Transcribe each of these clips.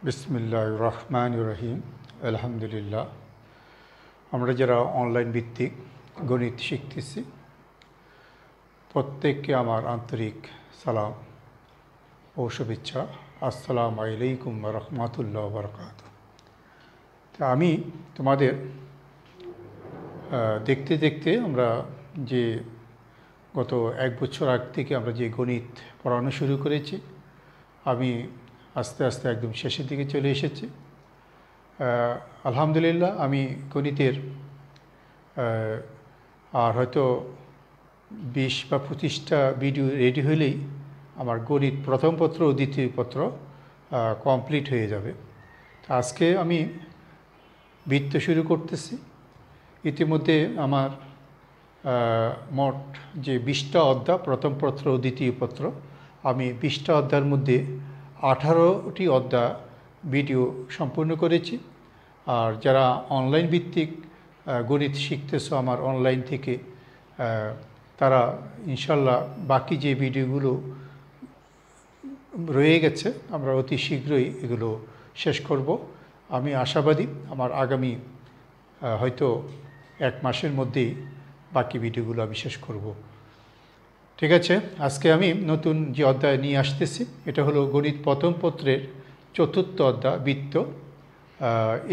বিসমিল্লাহির রহমানির রহিম। আলহামদুলিল্লাহ। আমরা যারা অনলাইন ভিত্তিক গণিত শিখতেছি প্রত্যেককে আমার আন্তরিক সালাম ও শুভেচ্ছা। আসসালামু আলাইকুম ওয়া রাহমাতুল্লাহি ওয়া বারাকাতুহু। তা আমি তোমাদের দেখতে দেখতে আমরা যে গত এক বছর আগ থেকে আমরা যে গণিত পড়ানো শুরু করেছি, আমি আস্তে আস্তে একদম শেষের দিকে চলে এসেছি। আলহামদুলিল্লাহ, আমি গণিতের আর হয়তো 20 বা 25টা ভিডিও রেডি হলেই আমার গণিত প্রথম পত্র ও দ্বিতীয় পত্র কমপ্লিট হয়ে যাবে। আজকে আমি বৃত্ত শুরু করতেছি। ইতিমধ্যে আমার মোট যে 20টা অধ্যায় প্রথম পত্র ও দ্বিতীয় পত্র, আমি 20টা অধ্যায়ের মধ্যে 18টি অধ্যায় ভিডিও সম্পূর্ণ করেছি। আর যারা অনলাইন ভিত্তিক গণিত শিখতেছো আমার অনলাইন থেকে, তারা ইনশাল্লাহ বাকি যে ভিডিওগুলো রয়ে গেছে আমরা অতি শীঘ্রই এগুলো শেষ করব। আমি আশাবাদী আমার আগামী হয়তো 1 মাসের মধ্যেই বাকি ভিডিওগুলো আমি শেষ করব। ঠিক আছে, আজকে আমি নতুন যে অধ্যায় নিয়ে আসতেছি এটা হলো গণিত প্রথম পত্রের 4র্থ অধ্যায় বৃত্ত।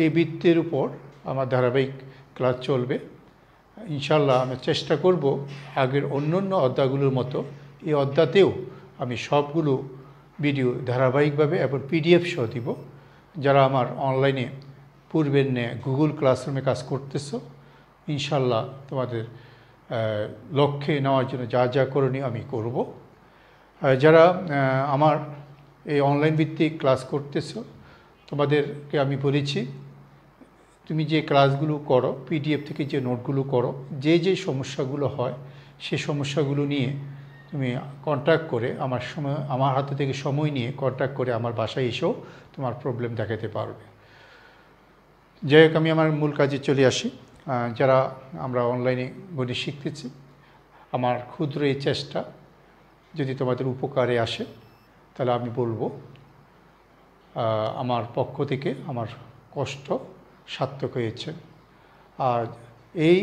এই বৃত্তের উপর আমার ধারাবাহিক ক্লাস চলবে ইনশাল্লাহ। আমি চেষ্টা করব আগের অন্যান্য অধ্যায়গুলোর মতো এই অধ্যায়তেও আমি সবগুলো ভিডিও ধারাবাহিকভাবে এবং পিডিএফ সহ দিব। যারা আমার অনলাইনে পূর্বের নিয়ে গুগল ক্লাসরুমে কাজ করতেছো, ইনশাল্লাহ তোমাদের লক্ষ্যে নেওয়ার জন্য যা যা করণীয় আমি করব। যারা আমার এই অনলাইন ভিত্তিক ক্লাস করতেছো, তোমাদেরকে আমি বলেছি তুমি যে ক্লাসগুলো করো, পিডিএফ থেকে যে নোটগুলো করো, যে যে সমস্যাগুলো হয় সেই সমস্যাগুলো নিয়ে তুমি কন্ট্যাক্ট করে আমার হাতে থেকে সময় নিয়ে কন্ট্যাক্ট করে আমার বাসায় এসেও তোমার প্রবলেম দেখাতে পারবে। যাই হোক, আমি আমার মূল কাজে চলে আসি। যারা আমরা অনলাইনে গণিত শিখতেছি, আমার ক্ষুদ্র এই চেষ্টা যদি তোমাদের উপকারে আসে তাহলে আমি বলবো আমার পক্ষ থেকে আমার কষ্ট সার্থক হয়েছে। আর এই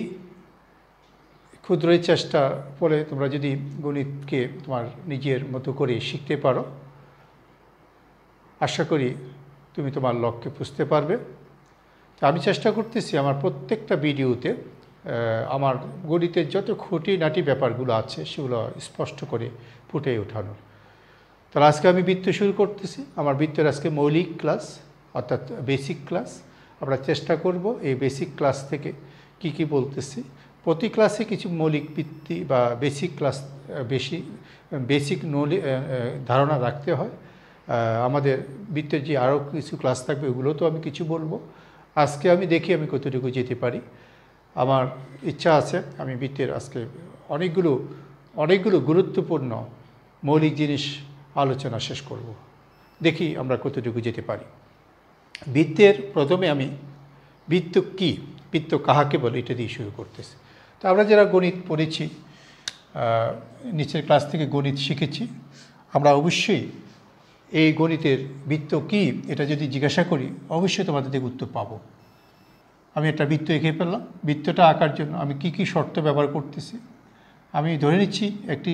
ক্ষুদ্র এই চেষ্টার ফলে তোমরা যদি গণিতকে তোমার নিজের মতো করে শিখতে পারো, আশা করি তুমি তোমার লক্ষ্যে পৌঁছতে পারবে। আমি চেষ্টা করতেছি আমার প্রত্যেকটা ভিডিওতে আমার গণিতের যত খুঁটিনাটি ব্যাপারগুলো আছে সেগুলো স্পষ্ট করে ফুটে ওঠানোর। তাহলে আজকে আমি বৃত্ত শুরু করতেছি। আমার বৃত্তের আজকে মৌলিক ক্লাস অর্থাৎ বেসিক ক্লাস। আমরা চেষ্টা করব এই বেসিক ক্লাস থেকে কি বলতেছি, প্রতি ক্লাসে কিছু মৌলিক ভিত্তি বা বেসিক ক্লাস বেসিক ধারণা রাখতে হয়। আমাদের বৃত্তের যে আরও কিছু ক্লাস থাকবে ওগুলো তো আমি কিছু বলবো। আজকে আমি দেখি আমি কতটুকু যেতে পারি। আমার ইচ্ছা আছে আমি বৃত্তের আজকে অনেকগুলো গুরুত্বপূর্ণ মৌলিক জিনিস আলোচনা শেষ করব। দেখি আমরা কতটুকু যেতে পারি। বৃত্তের প্রথমে আমি বৃত্ত কী, বৃত্ত কাহাকে বলে এটা দিয়ে শুরু করতেছি। তো আমরা যারা গণিত পড়েছি, নিচের ক্লাস থেকে গণিত শিখেছি, আমরা অবশ্যই এই গণিতের বৃত্ত কী এটা যদি জিজ্ঞাসা করি অবশ্যই তোমাদের থেকে উত্তর পাবো। আমি একটা বৃত্ত এঁকে ফেললাম। বৃত্তটা আঁকার জন্য আমি কি শর্ত ব্যবহার করতেছি, আমি ধরে নিচ্ছি একটি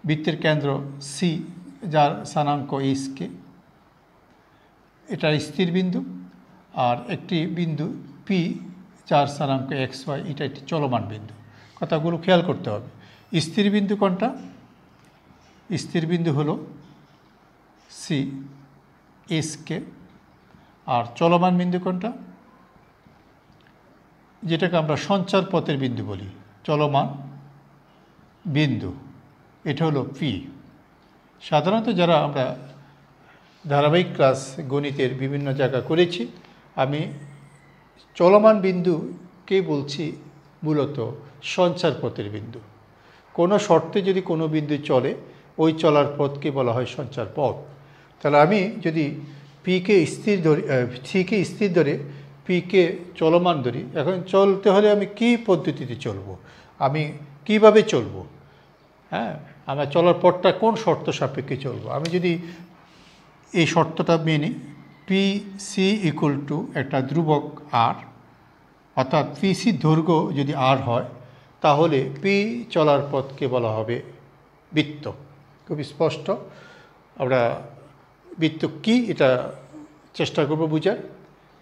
বৃত্তের কেন্দ্র সি যার স্থানাঙ্ক এইচকে, এটা স্থির বিন্দু, আর একটি বিন্দু পি যার স্থানাঙ্ক এক্স ওয়াই, এটা একটি চলমান বিন্দু। কথাগুলো খেয়াল করতে হবে। স্থির বিন্দু কোনটা? স্থির বিন্দু হলো সি এসকে। আর চলমান বিন্দু কোনটা? যেটাকে আমরা সঞ্চার পথের বিন্দু বলি, চলমান বিন্দু, এটা হলো পি। সাধারণত যারা আমরা ধারাবাহিক ক্লাস গণিতের বিভিন্ন জায়গা করেছি, আমি চলমান বিন্দুকে বলছি মূলত সঞ্চার পথের বিন্দু। কোনো শর্তে যদি কোনো বিন্দু চলে ওই চলার পথকে বলা হয় সঞ্চার পথ। তাহলে আমি যদি পিকে স্থির ধরি, সিকে স্থির ধরে পিকে চলমান ধরি, এখন চলতে হলে আমি কি পদ্ধতিতে চলবো, আমি কিভাবে চলবো, আমার চলার পথটা কোন শর্ত সাপেক্ষে চলবো। আমি যদি এই শর্তটা মেনে পি সি ইকুয়াল টু একটা ধ্রুবক আর, অর্থাৎ পি সি দৈর্ঘ্য যদি আর হয় তাহলে পি চলার পথকে বলা হবে বৃত্ত। খুব স্পষ্ট। আমরা বৃত্ত কি এটা চেষ্টা করব বুঝার।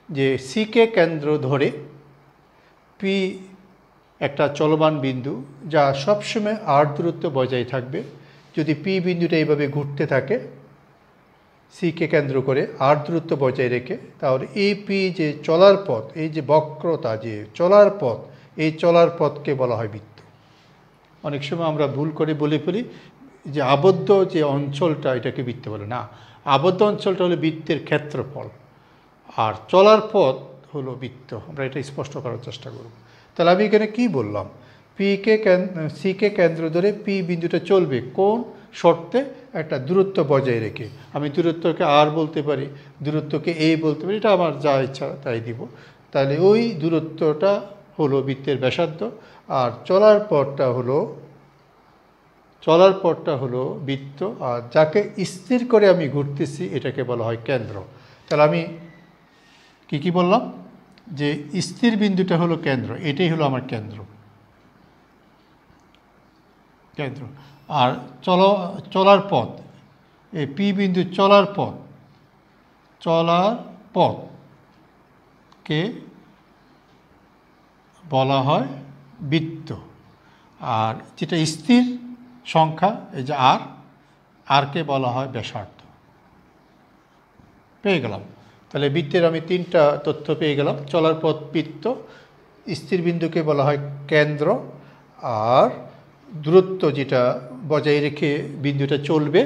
যে সিকে কেন্দ্র ধরে পি একটা চলমান বিন্দু যা সবসময় আর দূরত্ব বজায় থাকবে। যদি পি বিন্দুটা এইভাবে ঘুরতে থাকে সিকে কেন্দ্র করে আর দূরত্ব বজায় রেখে, তাহলে এই পি যে চলার পথ, এই যে বক্রতা যে চলার পথ, এই চলার পথকে বলা হয় বৃত্ত। অনেক সময় আমরা ভুল করে বলে ফেলি যে আবদ্ধ যে অঞ্চলটা এটাকে বৃত্ত বলে। না, আবদ্ধ অঞ্চলটা হলো বৃত্তের ক্ষেত্রফল, আর চলার পথ হলো বৃত্ত। আমরা এটা স্পষ্ট করার চেষ্টা করব। তাহলে আমি এখানে কি বললাম, সিকে কেন্দ্র ধরে পি বিন্দুটা চলবে কোন শর্তে? একটা দূরত্ব বজায় রেখে। আমি দূরত্বকে আর বলতে পারি, দূরত্বকে এ বলতে পারি, এটা আমার যা ইচ্ছা তাই দিব। তাহলে ওই দূরত্বটা হলো বৃত্তের ব্যাসার্ধ, আর চলার পথটা হলো বৃত্ত, আর যাকে স্থির করে আমি ঘুরতেছি এটাকে বলা হয় কেন্দ্র। তাহলে আমি কি বললাম? যে স্থির বিন্দুটা হলো কেন্দ্র, এটাই হলো আমার কেন্দ্র। আর চলার পথ, এই পি বিন্দু চলার পথকে বলা হয় বৃত্ত। আর যেটা স্থির সংখ্যা, এই যে আরকে বলা হয় ব্যাসার্ধ। পেয়ে গেলাম। তাহলে বৃত্তের আমি 3টা তথ্য পেয়ে গেলাম। চলার পথ বৃত্ত, স্থির বিন্দুকে বলা হয় কেন্দ্র, আর দূরত্ব যেটা বজায় রেখে বিন্দুটা চলবে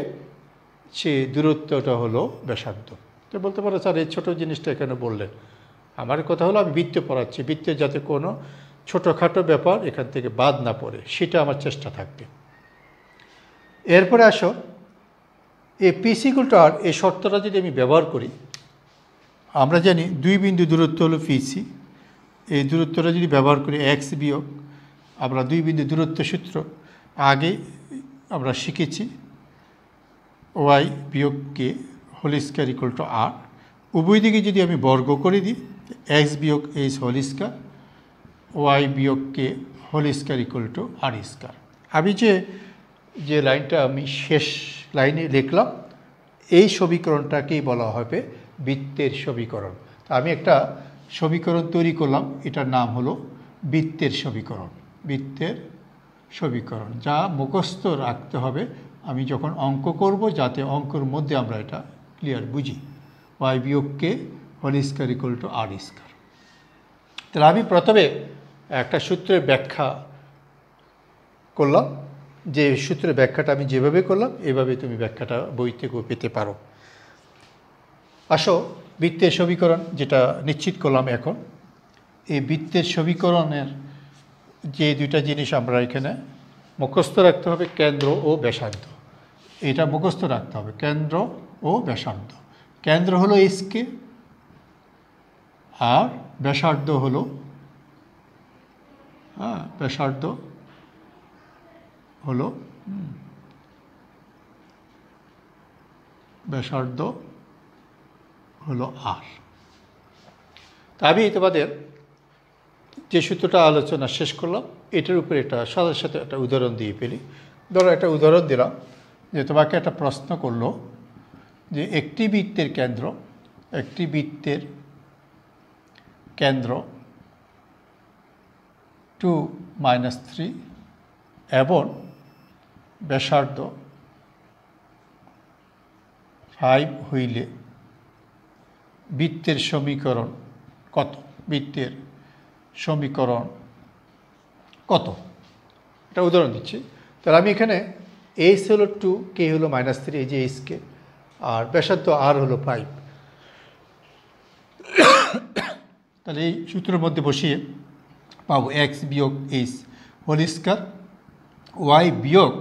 সে দূরত্বটা হলো ব্যাসার্ধ। তো বলতে পারো স্যার এই ছোটো জিনিসটা এখানে বললেন। আমার কথা হলো আমি বৃত্ত পড়াচ্ছি, বৃত্তের যাতে কোনো ছোটোখাটো ব্যাপার এখান থেকে বাদ না পড়ে সেটা আমার চেষ্টা থাকবে। এরপরে আসো, এই পিসি ইকুয়াল টু আর এই শর্তটা যদি আমি ব্যবহার করি, আমরা জানি 2 বিন্দু দূরত্ব হলো পিসি। এই দূরত্বটা যদি ব্যবহার করি এক্স বিয়োগ, আমরা 2 বিন্দু দূরত্ব সূত্র আগে আমরা শিখেছি, ওয়াই বিয়োগ K whole square equal to আর। উভয় দিকে যদি আমি বর্গ করে দিই, এক্স বিয়োগ এইচ হোল স্কয়ার, ওয়াই বিয়োগ K whole square equal to R square. আমি যে লাইনটা আমি শেষ লাইনে লিখলাম, এই সমীকরণটাকেই বলা হবে বৃত্তের সমীকরণ। তা আমি একটা সমীকরণ তৈরি করলাম, এটার নাম হলো বৃত্তের সমীকরণ, যা মুখস্থ রাখতে হবে আমি যখন অঙ্ক করব, যাতে অঙ্কের মধ্যে আমরা এটা ক্লিয়ার বুঝি। ওয়াই বিয়োগ K whole square equal to R square. তাহলে আমি প্রথমে একটা সূত্রের ব্যাখ্যা করলাম, যে সূত্রের ব্যাখ্যাটা আমি যেভাবে করলাম এভাবে তুমি ব্যাখ্যাটা বই থেকেও পেতে পারো। আসো, বৃত্তের সমীকরণ যেটা নিশ্চিত করলাম এখন, এই বৃত্তের সমীকরণের যে 2টা জিনিস আমরা এখানে মুখস্থ রাখতে হবে, কেন্দ্র ও ব্যাসার্ধ। এটা মুখস্থ রাখতে হবে, কেন্দ্র ও ব্যাসার্ধ। কেন্দ্র হলো এসকে, আর ব্যাসার্ধ হলো আর। তা আমি তোমাদের যে সূত্রটা আলোচনা শেষ করলাম এটার উপরে একটা সাথে একটা উদাহরণ দিয়ে ফেলি। ধরো একটা উদাহরণ দিলাম যে তোমাকে একটা প্রশ্ন করলো যে একটি বৃত্তের কেন্দ্র 2 - 3 এবং ব্যাসার্ধ 5 হইলে বৃত্তের সমীকরণ কত? এটা উদাহরণ দিচ্ছি। তাহলে আমি এখানে এইচ হলো 2, কে হলো -3, এই যে এইচকে, আর ব্যাসার্ধ আর হলো 5। তাহলে এই সূত্রের মধ্যে বসিয়ে পাবো এক্স বিয়োগ এইচ হোল স্কয়ার, ওয়াই বিয়োগ,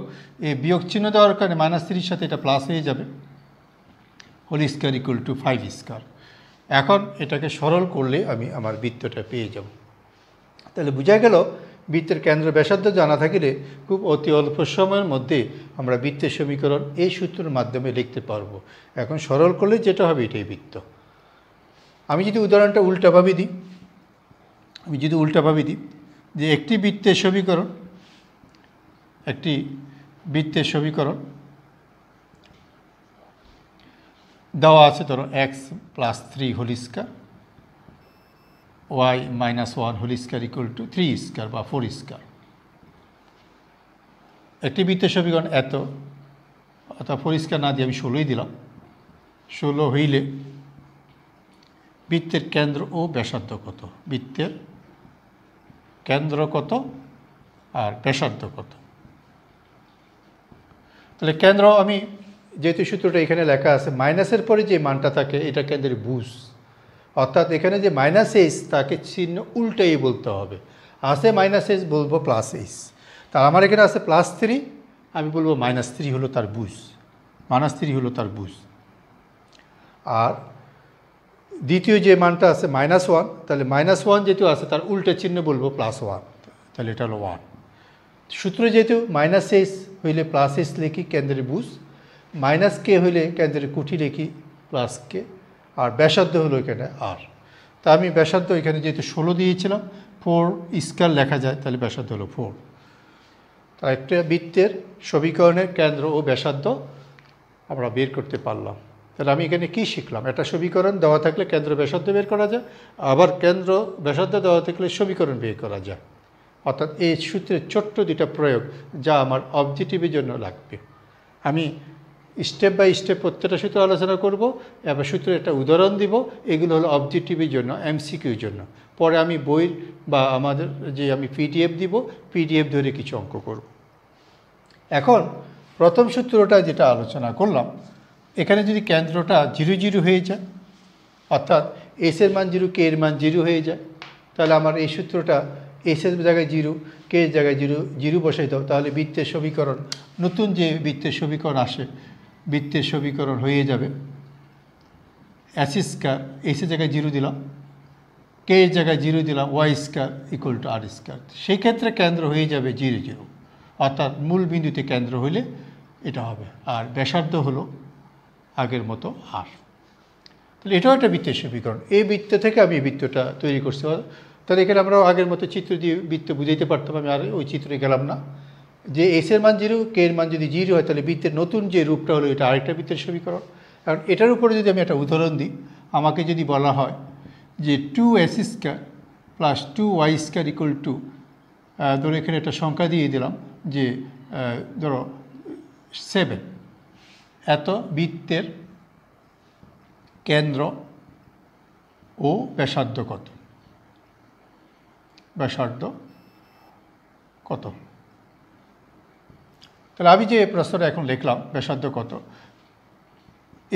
এই বিয়োগ চিহ্ন দেওয়ার কারণে -3 সাথে এটা প্লাস হয়ে যাবে, whole square equal to 5 square. এখন এটাকে সরল করলে আমি আমার বৃত্তটা পেয়ে যাব। তাহলে বোঝা গেল বৃত্তের কেন্দ্র ব্যাসার্ধ জানা থাকিলে খুব অতি অল্প সময়ের মধ্যে আমরা বৃত্তের সমীকরণ এই সূত্রের মাধ্যমে লিখতে পারবো। এখন সরল করলে যেটা হবে এটাই বৃত্ত। আমি যদি উদাহরণটা উল্টাভাবে দিই, যে একটি বৃত্তের সমীকরণ দেওয়া আছে, ধরো x plus 3 whole square y minus 1 whole square equal to 3 square বা 4 স্কয়ার। একটি বৃত্তের সমীকরণ এত, অর্থাৎ 4 স্কয়ার না দিয়ে আমি 16ই দিলাম। 16 হইলে বৃত্তের কেন্দ্র ও ব্যাসার্ধ কত, বৃত্তের কেন্দ্র কত আর ব্যাসার্ধ কত। তাহলে কেন্দ্র, আমি যেহেতু সূত্রটা এখানে লেখা আছে, মাইনাসের পরে যে মানটা থাকে এটা কেন্দ্রের বুঝ, অর্থাৎ এখানে যে মাইনাস এইচ তাকে চিহ্ন উল্টাই বলতে হবে। আছে মাইনাস এইচ বলবো প্লাস এইচ, তার আমার এখানে আছে +3, আমি বলবো -3 হলো তার বুঝ, -3 হলো তার বুঝ। আর দ্বিতীয় যে মানটা আছে -1, তাহলে -1 যেহেতু আছে তার উল্টা চিহ্ন বলবো +1, তাহলে এটা হলো 1। সূত্র যেহেতু -h হইলে +h লিখি কেন্দ্রের বুঝ, -k হইলে কেন্দ্রের কুঠি লিখি +k, আর ব্যাসার্ধ হলো এখানে r। তা আমি ব্যাসার্ধ এখানে যেহেতু 16 দিয়েছিলাম, 4 স্কয়ার লেখা যায়, তাহলে ব্যাসার্ধ হলো 4। তা একটা বৃত্তের সমীকরণের কেন্দ্র ও ব্যাসার্ধ আমরা বের করতে পারলাম। তাহলে আমি এখানে কি শিখলাম? একটা সমীকরণ দেওয়া থাকলে কেন্দ্র ব্যাসার্ধ বের করা যায়, আবার কেন্দ্র ব্যাসার্ধ দেওয়া থাকলে সমীকরণ বের করা যায়। অর্থাৎ এই সূত্রের ছোট্ট দুটা প্রয়োগ যা আমার অবজেক্টিভের জন্য লাগবে। আমি স্টেপ বাই স্টেপ প্রত্যেকটা সূত্র আলোচনা করব, এবার সূত্রের একটা উদাহরণ দিব। এগুলো হলো অবজেক্টিভের জন্য, এমসিকিউর জন্য। পরে আমি বইয়ের বা আমাদের যে আমি পিডিএফ দিব, পিডিএফ ধরে কিছু অঙ্ক করব। এখন প্রথম সূত্রটা যেটা আলোচনা করলাম, এখানে যদি কেন্দ্রটা 0 0 হয়ে যায়, অর্থাৎ এস এর মান 0, কে এর মান 0 হয়ে যায়, তাহলে আমার এই সূত্রটা এস এর জায়গায় 0, কে এর জায়গায় 0 বসাই দাও, তাহলে বৃত্তের সমীকরণ, নতুন যে বৃত্তের সমীকরণ আসে, বৃত্তের সমীকরণ হয়ে যাবে s স্কয়ার, এস এর জায়গায় 0 দিলাম, কে এর জায়গায় 0 দিলাম, y square equal to r square. সেই ক্ষেত্রে কেন্দ্র হয়ে যাবে 0 0, অর্থাৎ মূল বিন্দুতে কেন্দ্র হলে এটা হবে। আর ব্যাসার্ধ হলো আগের মতো r। তাহলে এটাও একটা বৃত্তের সমীকরণ। এই বৃত্ত থেকে আমি এই বৃত্তটা তৈরি করতে পারবো। তাহলে এখানে আমরা আগের মতো চিত্র দিয়ে বৃত্ত বুঝাইতে পারতাম, আমি আর ওই চিত্রে গেলাম না। যে এস এর মান 0, কে এর মান যদি 0 হয়, তাহলে বৃত্তের নতুন যে রূপটা হলো এটা আরেকটা বৃত্তের সমীকরণ। কারণ এটার উপরে যদি আমি একটা উদাহরণ দিই, আমাকে যদি বলা হয় যে 2s square plus 2y square equal two, ধরো এখানে একটা সংখ্যা দিয়ে দিলাম যে ধরো 7, এত বৃত্তের কেন্দ্র ও ব্যাসার্ধ কত, ব্যাসার্ধ কত। তাহলে আমি যে প্রশ্নটা এখন লিখলাম ব্যাসার্ধ কত,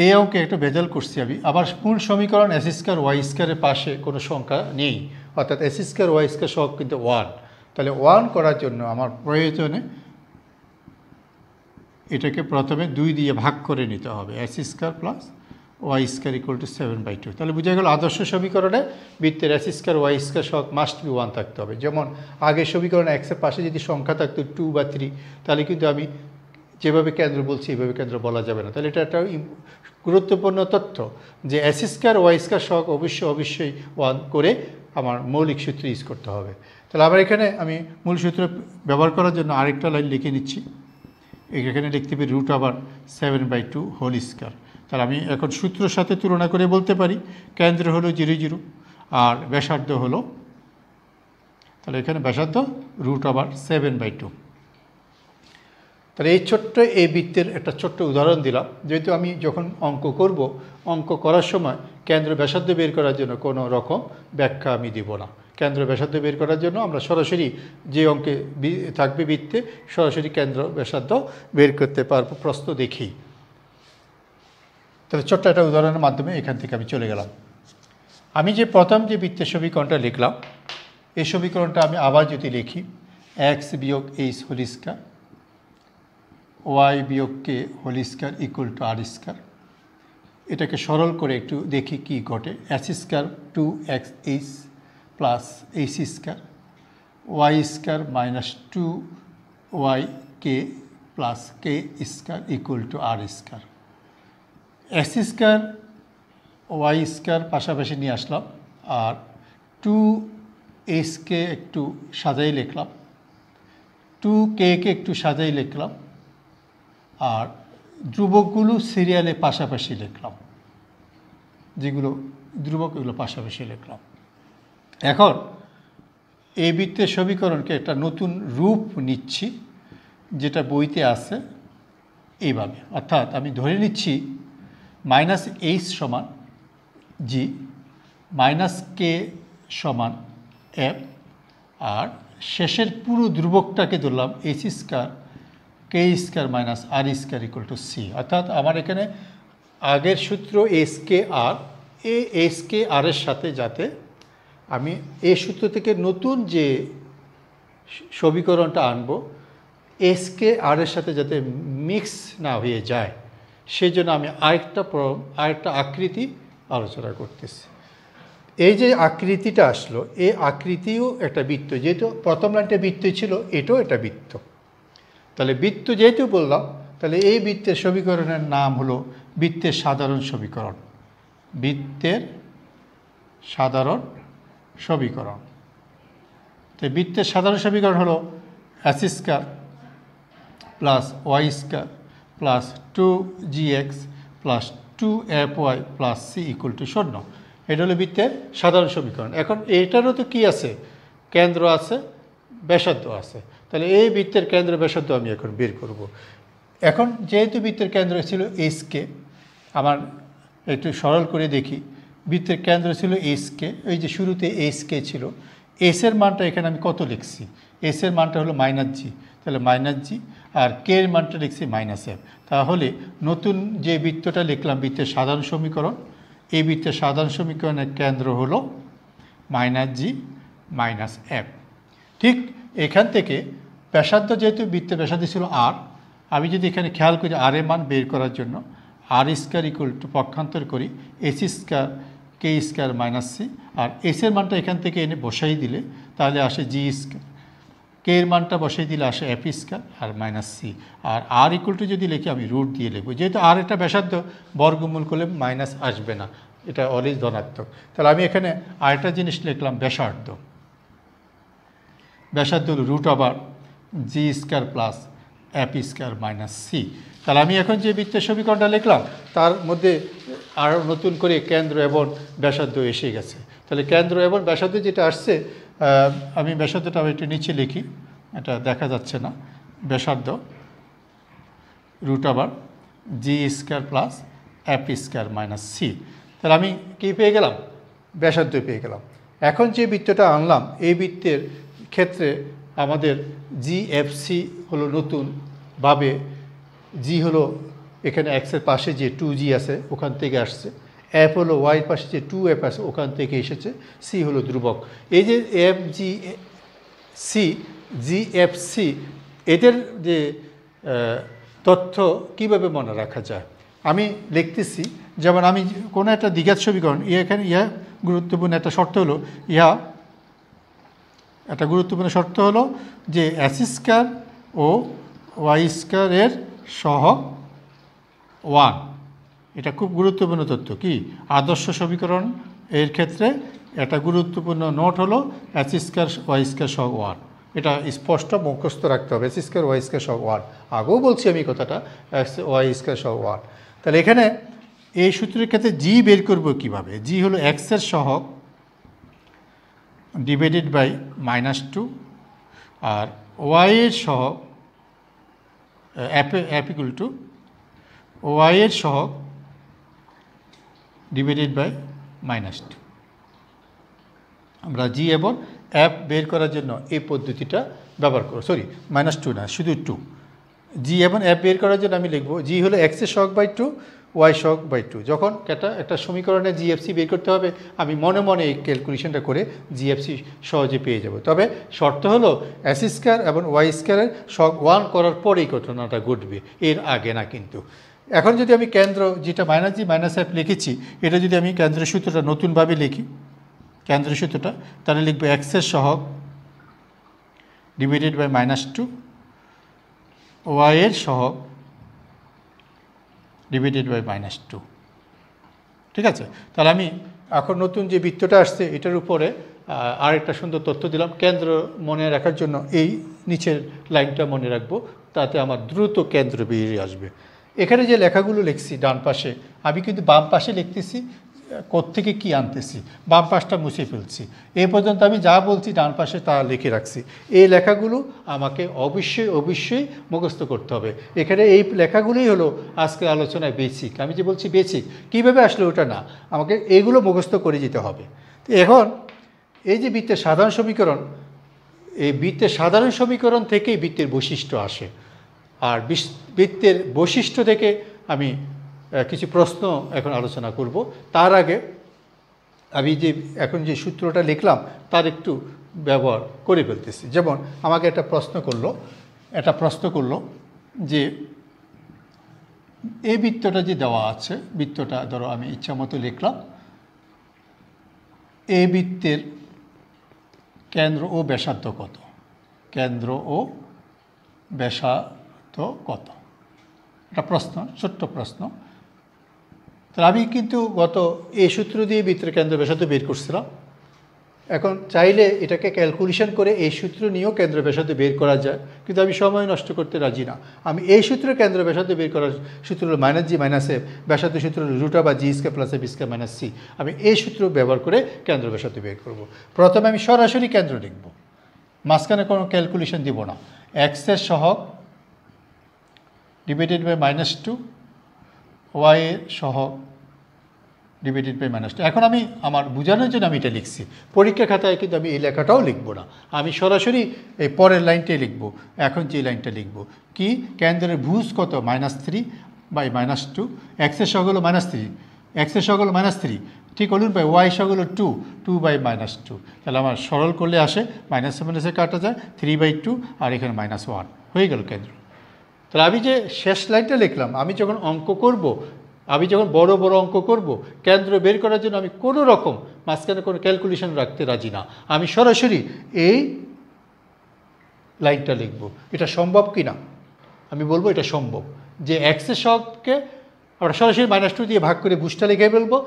এই অঙ্কে একটা ভেজাল করছি আমি। আবার মূল সমীকরণ এস স্কয়ার ওয়াই স্কয়ারের পাশে কোনো সংখ্যা নেই, অর্থাৎ এস স্কয়ার ওয়াই স্কয়ার সব কিন্তু 1। তাহলে 1 করার জন্য আমার প্রয়োজনে এটাকে প্রথমে 2 দিয়ে ভাগ করে নিতে হবে, x square plus y square equal to 7/2। তাহলে বোঝা গেল আদর্শ সমীকরণে বৃত্তের এস স্কয়ার ওয়াই স্কয়ার সব মাস্ট বি 1 থাকতে হবে। যেমন আগের সমীকরণে এক্সের পাশে যদি সংখ্যা থাকতো 2 বা 3, তাহলে কিন্তু আমি যেভাবে কেন্দ্র বলছি এইভাবে কেন্দ্র বলা যাবে না। তাহলে এটা একটা গুরুত্বপূর্ণ তথ্য যে এস স্কয়ার ওয়াই স্কয়ার সব অবশ্যই 1 করে আমার মৌলিক সূত্র ইউজ করতে হবে। তাহলে আমার এখানে আমি মূল সূত্র ব্যবহার করার জন্য আরেকটা লাইন লিখে নিচ্ছি। এখানে লিখতে পারি √7/2 হোল স্কয়ার। তাহলে আমি এখন সূত্রের সাথে তুলনা করে বলতে পারি কেন্দ্র হলো 0 0 আর ব্যাসার্ধ হলো, তাহলে এখানে ব্যাসার্ধ √7/2। তাহলে এই ছোট্ট এই বৃত্তের একটা ছোট্ট উদাহরণ দিলাম। যেহেতু আমি যখন অঙ্ক করব, অঙ্ক করার সময় কেন্দ্র ব্যাসার্ধ বের করার জন্য কোনো রকম ব্যাখ্যা আমি দিব না। কেন্দ্র ব্যাসার্ধ বের করার জন্য আমরা সরাসরি যে অঙ্কে থাকবে বৃত্তে সরাসরি কেন্দ্র ব্যাসার্ধ বের করতে পারবো প্রশ্ন দেখি। তাহলে ছোট্ট একটা উদাহরণের মাধ্যমে এখান থেকে আমি চলে গেলাম। আমি যে প্রথম যে বৃত্তের সমীকরণটা লিখলাম, এই সমীকরণটা আমি আবার যদি লিখি x বিয়োগ h হোল স্কয়ার, y বিয়োগ k whole square equal to r square. এটাকে সরল করে একটু দেখি কি ঘটে। s square 2xh plus h square y square minus 2y k plus k square equal to r square. X square y square পাশাপাশি নিয়ে আসলাম, আর 2s কে একটু সাজাই লিখলাম, 2k কে একটু সাজাই লিখলাম, আর ধ্রুবকগুলো সিরিয়ালে পাশাপাশি লিখলাম, যেগুলো ধ্রুবক এগুলো পাশাপাশি লিখলাম। এখন এই বৃত্তের সমীকরণকে একটা নতুন রূপ নিচ্ছি, যেটা বইতে আছে এইভাবে। অর্থাৎ আমি ধরে নিচ্ছি মাইনাস এইচ সমান জি, মাইনাস কে সমান এফ, আর শেষের পুরো ধ্রুবকটাকে ধরলাম h square k square minus r square equal to c. অর্থাৎ আমার এখানে আগের সূত্র এস কে আর, এস কে আর এর সাথে যাতে আমি এই সূত্র থেকে নতুন যে সমীকরণটা আনবো এস কে আর এর সাথে যাতে মিক্স না হয়ে যায়, সেই জন্য আমি আরেকটা আকৃতি আলোচনা করতেছি। এই যে আকৃতিটা আসলো, এই আকৃতিও একটা বৃত্ত, যেহেতু প্রথম লাইনটা বৃত্ত ছিল, এটাও একটা বৃত্ত। তাহলে বৃত্ত যেহেতু বললাম, তাহলে এই বৃত্তের সমীকরণের নাম হলো বৃত্তের সাধারণ সমীকরণ। বৃত্তের সাধারণ সমীকরণ। তো বৃত্তের সাধারণ সমীকরণ হলো x square plus y square plus 2gx plus 2fy plus c equal to 0। এটা হলো বৃত্তের সাধারণ সমীকরণ। এখন এটারও তো কী আছে, কেন্দ্র আছে, ব্যাসার্ধ আছে। তাহলে এই বৃত্তের কেন্দ্র ব্যাসার্ধ আমি এখন বের করব। এখন যেহেতু বৃত্তের কেন্দ্র ছিল এস কে, আমার একটু সরল করে দেখি, বৃত্তের কেন্দ্র ছিল এস কে, এই যে শুরুতে এস কে ছিল, এসের মানটা এখানে আমি কত লিখছি, এসের মানটা হলো মাইনাস জি, তাহলে মাইনাস জি, আর কে এর মানটা লিখছি মাইনাস এফ। তাহলে নতুন যে বৃত্তটা লিখলাম বৃত্তের সাধারণ সমীকরণ, এই বৃত্তের সাধারণ সমীকরণের কেন্দ্র হলো মাইনাস জি মাইনাস এফ। ঠিক এখান থেকে ব্যাসার্ধ, যেহেতু বৃত্তের ব্যাসার্ধ ছিল আর, আমি যদি এখানে খেয়াল করি আর এর মান বের করার জন্য আর স্কোয়ার ইকুয়াল টু পক্ষান্তর করি S square k square minus c, আর এসের মানটা এখান থেকে এনে বসাই দিলে তাহলে আসে জি স্কোয়ার, কে এর মানটা বসাই দিলে আসে এফ স্কোয়ার আর minus c, r equal to যদি লিখি আমি রুট দিয়ে লিখব, যেহেতু আর একটা ব্যাসার্ধ বর্গমূল করলে মাইনাস আসবে না, এটা অলওয়েজ ধনাত্মক। তাহলে আমি এখানে আরেকটা জিনিস লিখলাম ব্যাসার্ধ, ব্যাসার্ধ হল root over G square plus F square minus C. তাহলে আমি এখন যে বৃত্তের সমীকরণটা লিখলাম তার মধ্যে আরও নতুন করে কেন্দ্র এবং ব্যাসার্ধ এসে গেছে। তাহলে কেন্দ্র এবং ব্যাসার্ধ যেটা আসছে, আমি ব্যাসার্ধটা একটু নিচে লিখি, এটা দেখা যাচ্ছে না, ব্যাসার্ধ root over G square plus F square minus C. তাহলে আমি কী পেয়ে গেলাম, ব্যাসার্ধ পেয়ে গেলাম। এখন যে বৃত্তটা আনলাম, এই বৃত্তের ক্ষেত্রে আমাদের জিএফসি হলো নতুনভাবে, জি হলো এখানে এক্সের পাশে যে 2g আছে ওখান থেকে আসছে, এফ হলো ওয়াইয়ের পাশে যে 2f আছে ওখান থেকে এসেছে, সি হলো ধ্রুবক। এই যে এফ জি সি জিএফসি, এদের যে তথ্য কিভাবে মনে রাখা যায় আমি লিখতেছি। যেমন আমি কোনো একটা দ্বিঘাত সমীকরণ, এখানে গুরুত্বপূর্ণ একটা শর্ত হলো, একটা গুরুত্বপূর্ণ শর্ত হলো যে এস স্কোয়ার ও ওয়াই স্কোয়ারের সহগ 1। এটা খুব গুরুত্বপূর্ণ তথ্য। কি আদর্শ সমীকরণ এর ক্ষেত্রে একটা গুরুত্বপূর্ণ নোট হলো এস স্কোয়ার ওয়াই স্কোয়ার সহগ 1। এটা স্পষ্ট মুখস্থ রাখতে হবে, এস স্কোয়ার ওয়াই স্কোয়ার সহগ 1। আগেও বলছি আমি কথাটা, এক্স ওয়াই স্কোয়ার সহগ 1। তাহলে এখানে এই সূত্রের ক্ষেত্রে জি বের করব কিভাবে, জি হলো এক্সের সহগ ডিভাইডেড বাই -2, আর ওয়াইয়ের সহগ এফ ইকুয়াল টু ওয়াইয়ের সহগ ডিভাইডেড বাই -2। আমরা জি এবং এফ বের করার জন্য এই পদ্ধতিটা ব্যবহার করব, সরি -2 না, শুধু 2। জি এবং এফ বের করার জন্য আমি লিখব জি হলো এক্সের সহগ বাই 2, ওয়াই সহগ বাই 2। যখন একটা সমীকরণে জিএফসি বের করতে হবে, আমি মনে মনে এই ক্যালকুলেশনটা করে জিএফসি সহজে পেয়ে যাব। তবে শর্ত হলো এস স্কোয়ার এবং ওয়াই স্কোয়ারের সহগ 1 করার পরেই ঘটনাটা ঘটবে, এর আগে না কিন্তু। এখন যদি আমি কেন্দ্র যেটা মাইনাস জি মাইনাস এফ লিখেছি, এটা যদি আমি কেন্দ্রের সূত্রটা নতুনভাবে লিখি, কেন্দ্রের সূত্রটা, তাহলে লিখব এক্সের সহগ ডিভাইডেড বাই -2 y এর সহগ ডিভাইডেড বাই -2। ঠিক আছে, তাহলে আমি এখন নতুন যে বৃত্তটা আসছে এটার উপরে আরেকটা সুন্দর তথ্য দিলাম। কেন্দ্র মনে রাখার জন্য এই নিচের লাইনটা মনে রাখবো, তাতে আমার দ্রুত কেন্দ্র বেরিয়ে আসবে। এখানে যে লেখাগুলো লিখছি ডান পাশে, আমি কিন্তু বাম পাশে লিখতেছি কোত্থেকে কি আনতেছি, বাম পাশটা মুছে ফেলছি। এই পর্যন্ত আমি যা বলছি ডান পাশে তা লিখে রাখছি। এই লেখাগুলো আমাকে অবশ্যই মুখস্থ করতে হবে। এখানে এই লেখাগুলোই হলো আজকের আলোচনায় বেসিক। আমি যে বলছি বেসিক, কীভাবে আসলে ওটা না, আমাকে এগুলো মুখস্থ করে যেতে হবে। তো এখন এই যে বৃত্তের সাধারণ সমীকরণ, এই বৃত্তের সাধারণ সমীকরণ থেকেই বৃত্তের বৈশিষ্ট্য আসে। আর বৃত্তের বৈশিষ্ট্য থেকে আমি কিছু প্রশ্ন এখন আলোচনা করব। তার আগে আমি যে এখন যে সূত্রটা লিখলাম তার একটু ব্যবহার করে ফেলতেছি। যেমন আমাকে একটা প্রশ্ন করলো যে এই বৃত্তটা যে দেওয়া আছে, বৃত্তটা ধরো আমি ইচ্ছা মতো লিখলাম, এই বৃত্তের কেন্দ্র ও ব্যাসার্ধ কত, কেন্দ্র ও ব্যাসার্ধ কত, একটা প্রশ্ন, ছোট্ট প্রশ্ন। তাহলে আমি কিন্তু গত এই সূত্র দিয়ে বৃত্তের কেন্দ্র ব্যাসার্ধ বের করছিলাম। এখন চাইলে এটাকে ক্যালকুলেশন করে এই সূত্র নিয়েও কেন্দ্র ব্যাসার্ধ বের করা যায়, কিন্তু আমি সময় নষ্ট করতে রাজি না। আমি এই সূত্রের কেন্দ্র ব্যাসার্ধ বের করার সূত্র হলো -g - f, ব্যাসার্ধ সূত্র হলো √g² + ab² - c। আমি এই সূত্র ব্যবহার করে কেন্দ্র ব্যাসার্ধ বের করব। প্রথমে আমি সরাসরি কেন্দ্র লিখব, মাঝখানে কোনো ক্যালকুলেশন দিব না। x এর সহগ ডিভাইডেড বাই -2, y এর সহগ ডিভাইডেড বাই -2। এখন আমি আমার বোঝানোর জন্য আমি এটা লিখছি, পরীক্ষা খাতায় কিন্তু আমি এই লেখাটাও লিখব না, আমি সরাসরি এই পরের লাইনটাই লিখব। এখন যে লাইনটা লিখব কি, কেন্দ্রের ভুজ কত, -3 বাই -2, x এর সহগ হলো -3, x এর সহগ হলো -3, ঠিক হলুন বাই y সহগ হলো 2 বাই -2। তাহলে আমার সরল করলে আসে -7 কাটা যায় 3/2 আর এখানে -1 হয়ে গেল কেন্দ্র। তাহলে আমি যে শেষ লাইনটা লিখলাম, আমি যখন অঙ্ক করব, আমি যখন বড় অঙ্ক করব, কেন্দ্র বের করার জন্য আমি কোনো রকম মাঝখানে কোনো ক্যালকুলেশন রাখতে রাজি না, আমি সরাসরি এই লাইনটা লিখব। এটা সম্ভব কি না আমি বলবো এটা সম্ভব, যে x এর সহগকে আমরা সরাসরি -2 দিয়ে ভাগ করে ভুজটা লিখে ফেলবো,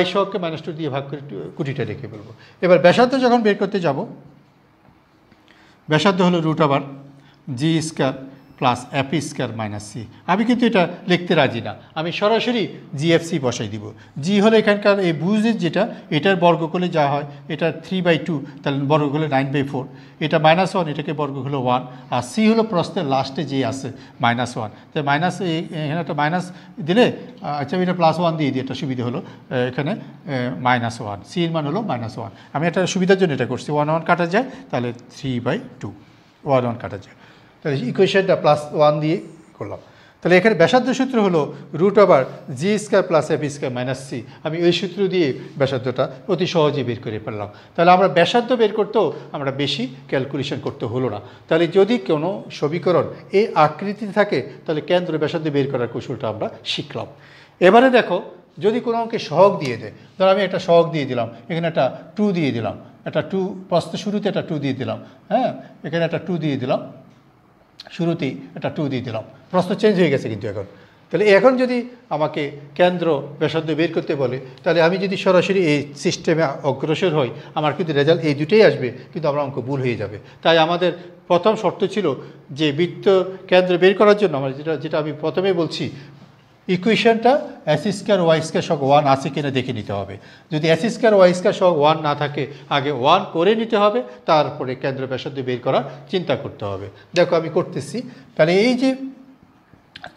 y সহগকে -2 দিয়ে ভাগ করে কুটিটা লিখে ফেলবো। এবার ব্যাসার্ধ যখন বের করতে যাব, ব্যাসার্ধ হলো √g² + f² - c। আমি কিন্তু এটা লিখতে রাজি না, আমি সরাসরি GFC বসাই দিব। জি হলো এখানকার এই ভুজের যেটা, এটার বর্গ করলে যা হয়, এটা 3/2, তাহলে বর্গ করলে 9/4, এটা -1, এটাকে বর্গ হলো 1, আর সি হলো প্রশ্নের লাস্টে যে আছে -1। তাই এখানে একটা মাইনাস দিলে, আচ্ছা এটা +1 দিয়ে দিই, এটা সুবিধা হলো এখানে -1, সি এর মান হলো -1। আমি একটা সুবিধার জন্য এটা করছি, 1 কাটা যায়, তাহলে 3/2, 1 কাটা যায়, তাহলে ইকুয়েশনটা +1 দিয়ে করলাম। তাহলে এখানে ব্যাসার্ধ সূত্র হলো √g² + f² - c। আমি ওই সূত্র দিয়ে ব্যাসার্ধটা অতি সহজে বের করে ফেললাম। তাহলে আমরা ব্যাসার্ধ বের করতেও আমরা বেশি ক্যালকুলেশন করতে হলো না। তাহলে যদি কোনো সমীকরণ এই আকৃতিতে থাকে, তাহলে কেন্দ্র ব্যাসার্ধ বের করার কৌশলটা আমরা শিখলাম। এবারে দেখো, যদি কোনো অঙ্কে সহগ দিয়ে দেয়, ধর আমি একটা সহগ দিয়ে দিলাম, এখানে একটা 2 দিয়ে দিলাম, একটা 2 প্রশ্নের শুরুতে একটা 2 দিয়ে দিলাম, হ্যাঁ এখানে একটা 2 দিয়ে দিলাম, শুরুতেই একটা 2 দিয়ে দিলাম, প্রশ্ন চেঞ্জ হয়ে গেছে কিন্তু এখন। তাহলে এখন যদি আমাকে কেন্দ্র ব্যাসার্ধ বের করতে বলে, তাহলে আমি যদি সরাসরি এই সিস্টেমে অগ্রসর হই, আমার কিন্তু রেজাল্ট এই দুটোই আসবে, কিন্তু আমার অঙ্ক ভুল হয়ে যাবে। তাই আমাদের প্রথম শর্ত ছিল যে বৃত্ত কেন্দ্র বের করার জন্য আমরা যেটা আমি প্রথমেই বলছি, ইকুয়েশনটা x² y² সহগ 1 আছে কিনা দেখে নিতে হবে। যদি x² y² সহগ 1 না থাকে, আগে 1 করে নিতে হবে, তারপরে কেন্দ্র ব্যাসার্ধ বের করার চিন্তা করতে হবে। দেখো আমি করতেছি। তাহলে এই যে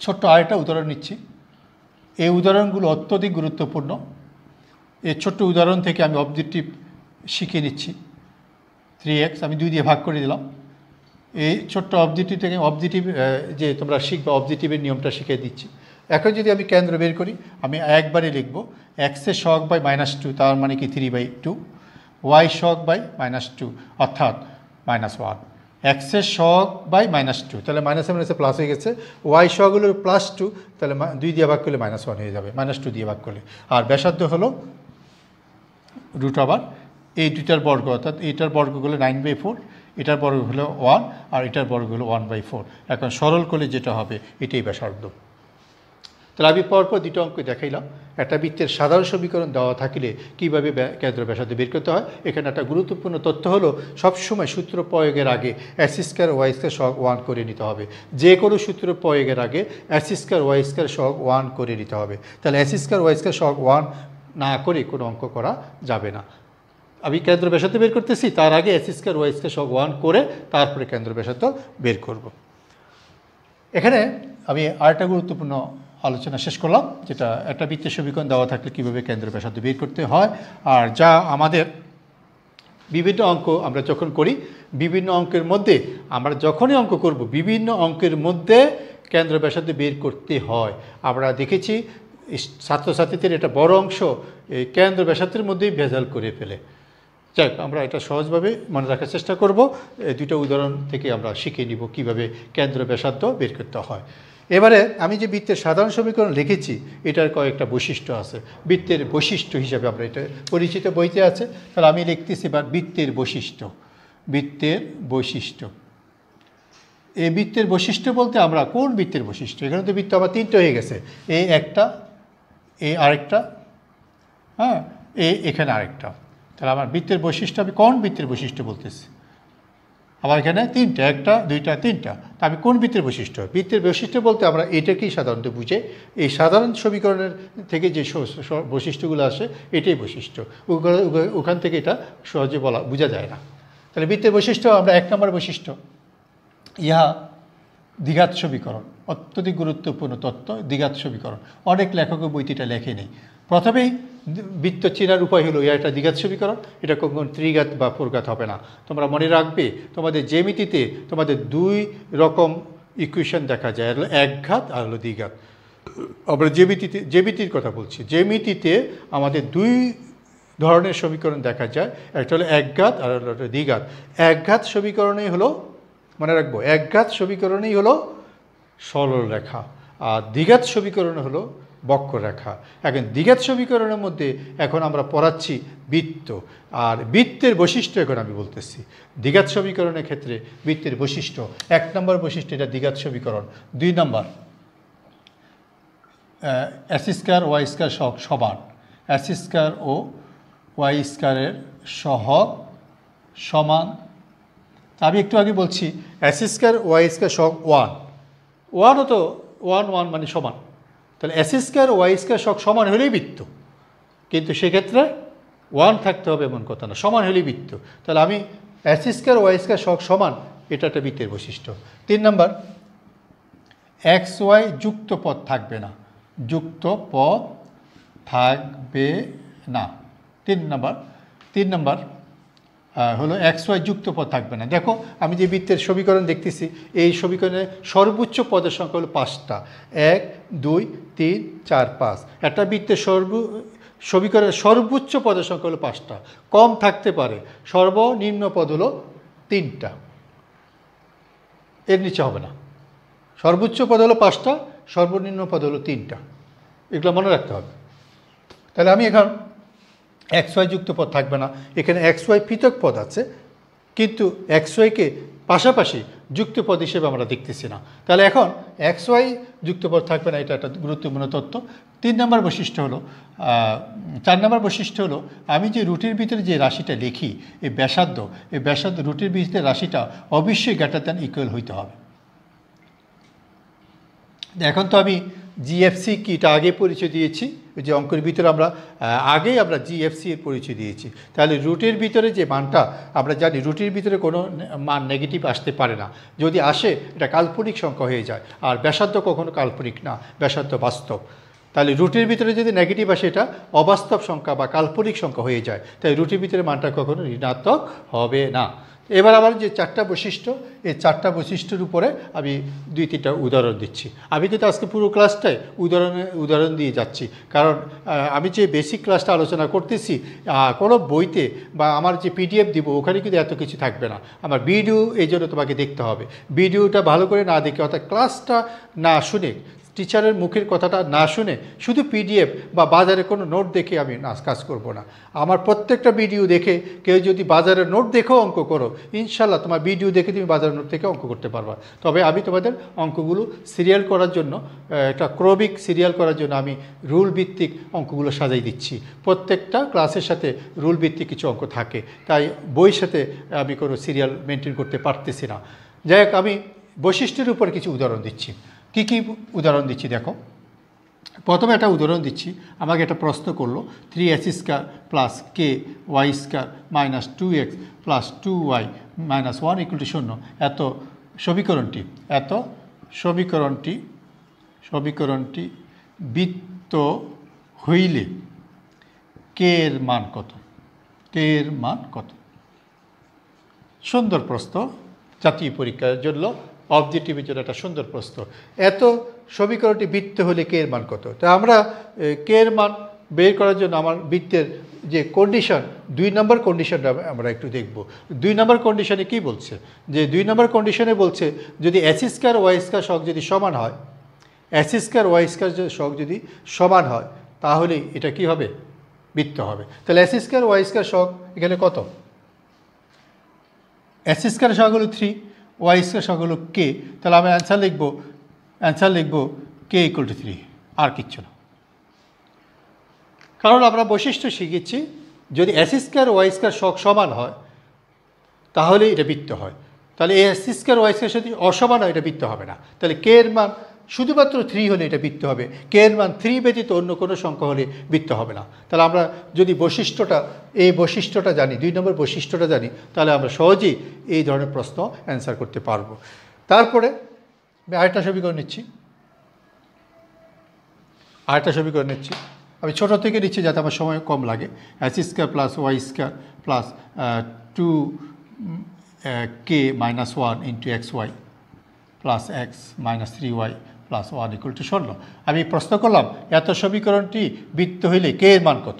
ছোট্ট আরেকটা উদাহরণ নিচ্ছি, এই উদাহরণগুলো অত্যধিক গুরুত্বপূর্ণ। এই ছোট্ট উদাহরণ থেকে আমি অবজেক্টিভ শিখে নিচ্ছি। 3x আমি 2 দিয়ে ভাগ করে দিলাম। এই ছোট্ট অবজেক্টিভ থেকে অবজেক্টিভ যে তোমরা শিখবে, অবজেক্টিভের নিয়মটা শিখিয়ে দিচ্ছি। এখন যদি আমি কেন্দ্র বের করি, আমি একবারে লিখব x এর সহগ বাই -2, তার মানে কি 3/2, y সহগ বাই -2 অর্থাৎ -1, x এর সহগ বাই -2, তাহলে -1 প্লাস হয়ে গেছে, y সহগ হলো +2, তাহলে 2 দিয়ে ভাগ করলে -1 হয়ে যাবে, -2 দিয়ে ভাগ করলে। আর ব্যাসার্ধ হলো এই দুটার বর্গ, অর্থাৎ এইটার বর্গ করলে 9/4, এটার বর্গ হলো 1 আর এটার বর্গ হলো 1/4। এখন সরল করলে যেটা হবে এটাই ব্যাসার্ধ। তাহলে আমি পরপর দুটো অঙ্ক দেখাইলাম। একটা বৃত্তের সাধারণ সমীকরণ দেওয়া থাকলে কীভাবে কেন্দ্র ব্যাসার্ধ বের করতে হয়। এখানে একটা গুরুত্বপূর্ণ তথ্য হলো সবসময় সূত্র প্রয়োগের আগে x² y² সহগ 1 করে নিতে হবে। যে কোনো সূত্র প্রয়োগের আগে x² y² সহগ 1 করে নিতে হবে। তাহলে x² y² সহগ 1 না করে কোনো অঙ্ক করা যাবে না। আমি কেন্দ্র ব্যাসার্ধ বের করতেছি, তার আগে x² y² সহগ 1 করে তারপরে কেন্দ্র ব্যাসার্ধ বের করব। এখানে আমি আরেকটা গুরুত্বপূর্ণ আলোচনা শেষ করলাম, যেটা একটা বৃত্তের সমীকরণ দেওয়া থাকলে কীভাবে কেন্দ্র ব্যাসার্ধ বের করতে হয়। আর যা আমাদের বিভিন্ন অঙ্ক আমরা যখন করি, বিভিন্ন অঙ্কের মধ্যে আমরা যখনই অঙ্ক করব বিভিন্ন অঙ্কের মধ্যে কেন্দ্র ব্যাসার্ধ বের করতে হয়। আমরা দেখেছি ছাত্রছাত্রীদের এটা বড় অংশ এই কেন্দ্র ব্যাসার্ধের মধ্যেই ভেজাল করে ফেলে। যাক, আমরা এটা সহজভাবে মনে রাখার চেষ্টা করব। দুটো উদাহরণ থেকে আমরা শিখে নিব কীভাবে কেন্দ্র ব্যাসার্ধ বের করতে হয়। এবারে আমি যে বৃত্তের সাধারণ সমীকরণ লিখেছি এটার কয়েকটা বৈশিষ্ট্য আছে। বৃত্তের বৈশিষ্ট্য হিসাবে আমরা এটা পরিচিত বইতে আছে। তাহলে আমি লিখতেছি এবার বৃত্তের বৈশিষ্ট্য। বৃত্তের বৈশিষ্ট্য, এই বৃত্তের বৈশিষ্ট্য বলতে আমরা কোন বৃত্তের বৈশিষ্ট্য? এখানে তো বৃত্ত আবার তিনটে হয়ে গেছে, এই একটা, এই আরেকটা, হ্যাঁ, এখানে আরেকটা। তাহলে আমার বৃত্তের বৈশিষ্ট্য আমি কোন বৃত্তের বৈশিষ্ট্য বলতেছি? আবার এখানে তিনটা, একটা, দুইটা, তিনটা। তা আমি কোন বৃত্তের বৈশিষ্ট্য? বৃত্তের বৈশিষ্ট্য বলতে আমরা এটাকেই সাধারণত বুঝে, এই সাধারণ সমীকরণের থেকে যে বৈশিষ্ট্যগুলো আসে এটাই বৈশিষ্ট্য। ওখান থেকে এটা সহজে বোঝা যায় না। তাহলে বৃত্তের বৈশিষ্ট্য আমরা 1 নম্বর বৈশিষ্ট্য, ইহা দ্বিঘাত সমীকরণ। অত্যধিক গুরুত্বপূর্ণ তত্ত্ব দ্বিঘাত সমীকরণ। অনেক লেখক বইটিটা লেখেনি। প্রথমেই বৃত্ত চেনার উপায় হলো এটা দ্বিঘাত সমীকরণ, এটা কখনো ত্রিঘাত বা ফোরঘাত হবে না। তোমরা মনে রাখবে তোমাদের জ্যামিতিতে তোমাদের 2 রকম ইকুয়েশন দেখা যায়, হলো একঘাত আর হলো দ্বিঘাত। আমরা জ্যামিতির কথা বলছি। জ্যামিতিতে আমাদের 2 ধরনের সমীকরণ দেখা যায়, একটা হলো একঘাত আর হলো দ্বিঘাত। একঘাত সমীকরণেই হলো, মনে রাখবো, একঘাত সমীকরণেই হলো সরল রেখা, আর দ্বিঘাত সমীকরণ হলো বক্ররেখা। এখন দ্বিঘাত সমীকরণের মধ্যে এখন আমরা পড়াচ্ছি বৃত্ত, আর বৃত্তের বৈশিষ্ট্য এখন আমি বলতেছি। দ্বিঘাত সমীকরণের ক্ষেত্রে বৃত্তের বৈশিষ্ট্য 1 নম্বর বৈশিষ্ট্য, এটা দ্বিঘাত সমীকরণ। 2 নম্বর, x² y² সহগ সমান। x² ও y² সহগ সমান। আমি একটু আগে বলছি x² y² সহগ 1, 1ও তো 1 1 মানে সমান। তাহলে x² y² সহগ সমান হলেই বৃত্ত, কিন্তু সেক্ষেত্রে 1 থাকতে হবে এমন কথা না, সমান হলেই বৃত্ত। তাহলে আমি x² y² সহগ সমান, এটা একটা বৃত্তের বৈশিষ্ট্য। 3 নম্বর, xy যুক্ত পদ থাকবে না। যুক্ত পদ থাকবে না। 3 নম্বর হলো xy যুক্ত পদ থাকবে না। দেখো আমি যে বৃত্তের সমীকরণ দেখতেছি, এই সমীকরণে সর্বোচ্চ পদের সংখ্যা হলো 5টা। 1 2 3 4 5। একটা বৃত্তের সমীকরণের সর্বোচ্চ পদের সংখ্যা হলো 5টা, কম থাকতে পারে। সর্বনিম্ন পদ হলো 3টা, এর নিচে হবে না। সর্বোচ্চ পদ হলো 5টা, সর্বনিম্ন পদ হলো 3টা, এগুলো মনে রাখতে হবে। তাহলে আমি এখন xy যুক্ত পদ থাকবে না, এখানে xy পৃথক পদ আছে, কিন্তু xyকে পাশাপাশি যুক্ত পদ হিসেবে আমরা দেখতেছি না। তাহলে এখন xy যুক্ত পদ থাকবে না, এটা একটা গুরুত্বপূর্ণ তথ্য। 3 নম্বর বৈশিষ্ট্য হলো, 4 নম্বর বৈশিষ্ট্য হলো, আমি যে রুটির ভিতরে যে রাশিটা লিখি, এই ব্যাসার্ধ, এই ব্যাসার্ধ রুটির ভিতরে রাশিটা অবশ্যই গ্রেটার দ্যান ইকুয়াল হইতে হবে। এখন তো আমি জিএফসি কি এটা আগে পরিচয় দিয়েছি, যে অঙ্কের ভিতরে আমরা আগেই আমরা জিএফসি এর পরিচয় দিয়েছি। তাহলে রুটের ভিতরে যে মানটা আমরা জানি, রুটের ভিতরে কোনো মান নেগেটিভ আসতে পারে না। যদি আসে এটা কাল্পনিক সংখ্যা হয়ে যায়, আর ব্যাসার্ধ কখনো কাল্পনিক না, ব্যাসার্ধ বাস্তব। তাহলে রুটের ভিতরে যদি নেগেটিভ আসে এটা অবাস্তব সংখ্যা বা কাল্পনিক সংখ্যা হয়ে যায়, তাই রুটের ভিতরে মানটা কখনো ঋণাত্মক হবে না। এবার আবার যে 4টা বৈশিষ্ট্য, এই 4টা বৈশিষ্ট্যের উপরে আমি 2-3টা উদাহরণ দিচ্ছি। আমি কিন্তু আজকে পুরো ক্লাসটায় উদাহরণ দিয়ে যাচ্ছি, কারণ আমি যে বেসিক ক্লাসটা আলোচনা করতেছি কোনো বইতে বা আমার যে পিডিএফ দিব ওখানে কিন্তু এত কিছু থাকবে না। আমার ভিডিও এই জন্য তোমাকে দেখতে হবে। ভিডিওটা ভালো করে না দেখে, অর্থাৎ ক্লাসটা না শুনে টিচারের মুখের কথাটা না শুনে শুধু পিডিএফ বা বাজারে কোনো নোট দেখে আমি কাজ করব না। আমার প্রত্যেকটা ভিডিও দেখে কেউ যদি বাজারের নোট দেখেও অঙ্ক করো, ইনশাল্লাহ তোমার ভিডিও দেখে তুমি বাজারের নোট থেকে অঙ্ক করতে পারবা। তবে আমি তোমাদের অঙ্কগুলো সিরিয়াল করার জন্য, একটা ক্রমিক সিরিয়াল করার জন্য আমি রুল ভিত্তিক অঙ্কগুলো সাজাই দিচ্ছি। প্রত্যেকটা ক্লাসের সাথে রুল ভিত্তিক কিছু অঙ্ক থাকে, তাই বইয়ের সাথে আমি কোনো সিরিয়াল মেনটেন করতে পারতেছি না। যাই হোক, আমি বৈশিষ্ট্যের উপর কিছু উদাহরণ দিচ্ছি। কি কি উদাহরণ দিচ্ছি দেখো। প্রথমে একটা উদাহরণ দিচ্ছি। আমাকে একটা প্রশ্ন করলো 3x² plus K Y square minus 2x plus 2y minus 1 = 0। এত সমীকরণটি বৃত্ত হইলে কে এর মান কত? সুন্দর প্রশ্ন, জাতীয় পরীক্ষার জন্য অবজেক্টিভের জন্য একটা সুন্দর প্রশ্ন। এত সমীকরণটি বৃত্ত হলে কে এর মান কত? তো আমরা কে এর মান বের করার জন্য আমার বৃত্তের যে কন্ডিশন, 2 নম্বর কন্ডিশনটা আমরা একটু দেখব। 2 নম্বর কন্ডিশনে কি বলছে? যে 2 নম্বর কন্ডিশনে বলছে যদি x² y² সহগ যদি সমান হয়, x² y² সহগ যদি সমান হয়, তাহলে এটা কি হবে? বৃত্ত হবে। তাহলে x² y² সহগ এখানে কত? x² সহগ হলো 3, y² সহগ হলো k। তাহলে আমি অ্যান্সার লিখব k = 3, আর কিচ্ছু না। কারণ আমরা বৈশিষ্ট্য শিখেছি, যদি x² y² সহগ সমান হয় তাহলে এটা বৃত্ত হয়। তাহলে এই x² y² সাথে অসমান হয়, এটা বৃত্ত হবে না। তাহলে k এর মান শুধুমাত্র 3 হলে এটা বৃত্ত হবে, k এর মান 3 ব্যতীত অন্য কোনো সংখ্যা হলে বৃত্ত হবে না। তাহলে আমরা যদি এই বৈশিষ্ট্যটা জানি, 2 নম্বর বৈশিষ্ট্যটা জানি, তাহলে আমরা সহজেই এই ধরনের প্রশ্ন অ্যান্সার করতে পারবো। তারপরে আমি আরেকটা সমীকরণ নিচ্ছি। আমি ছোটো থেকে নিচ্ছি যাতে আমার সময় কম লাগে। x² plus y² plus 2k minus 1 × xy plus x minus 3y plus 1 = 0। আমি প্রশ্ন করলাম এত সমীকরণটি বৃত্ত হইলে কে এর মান কত?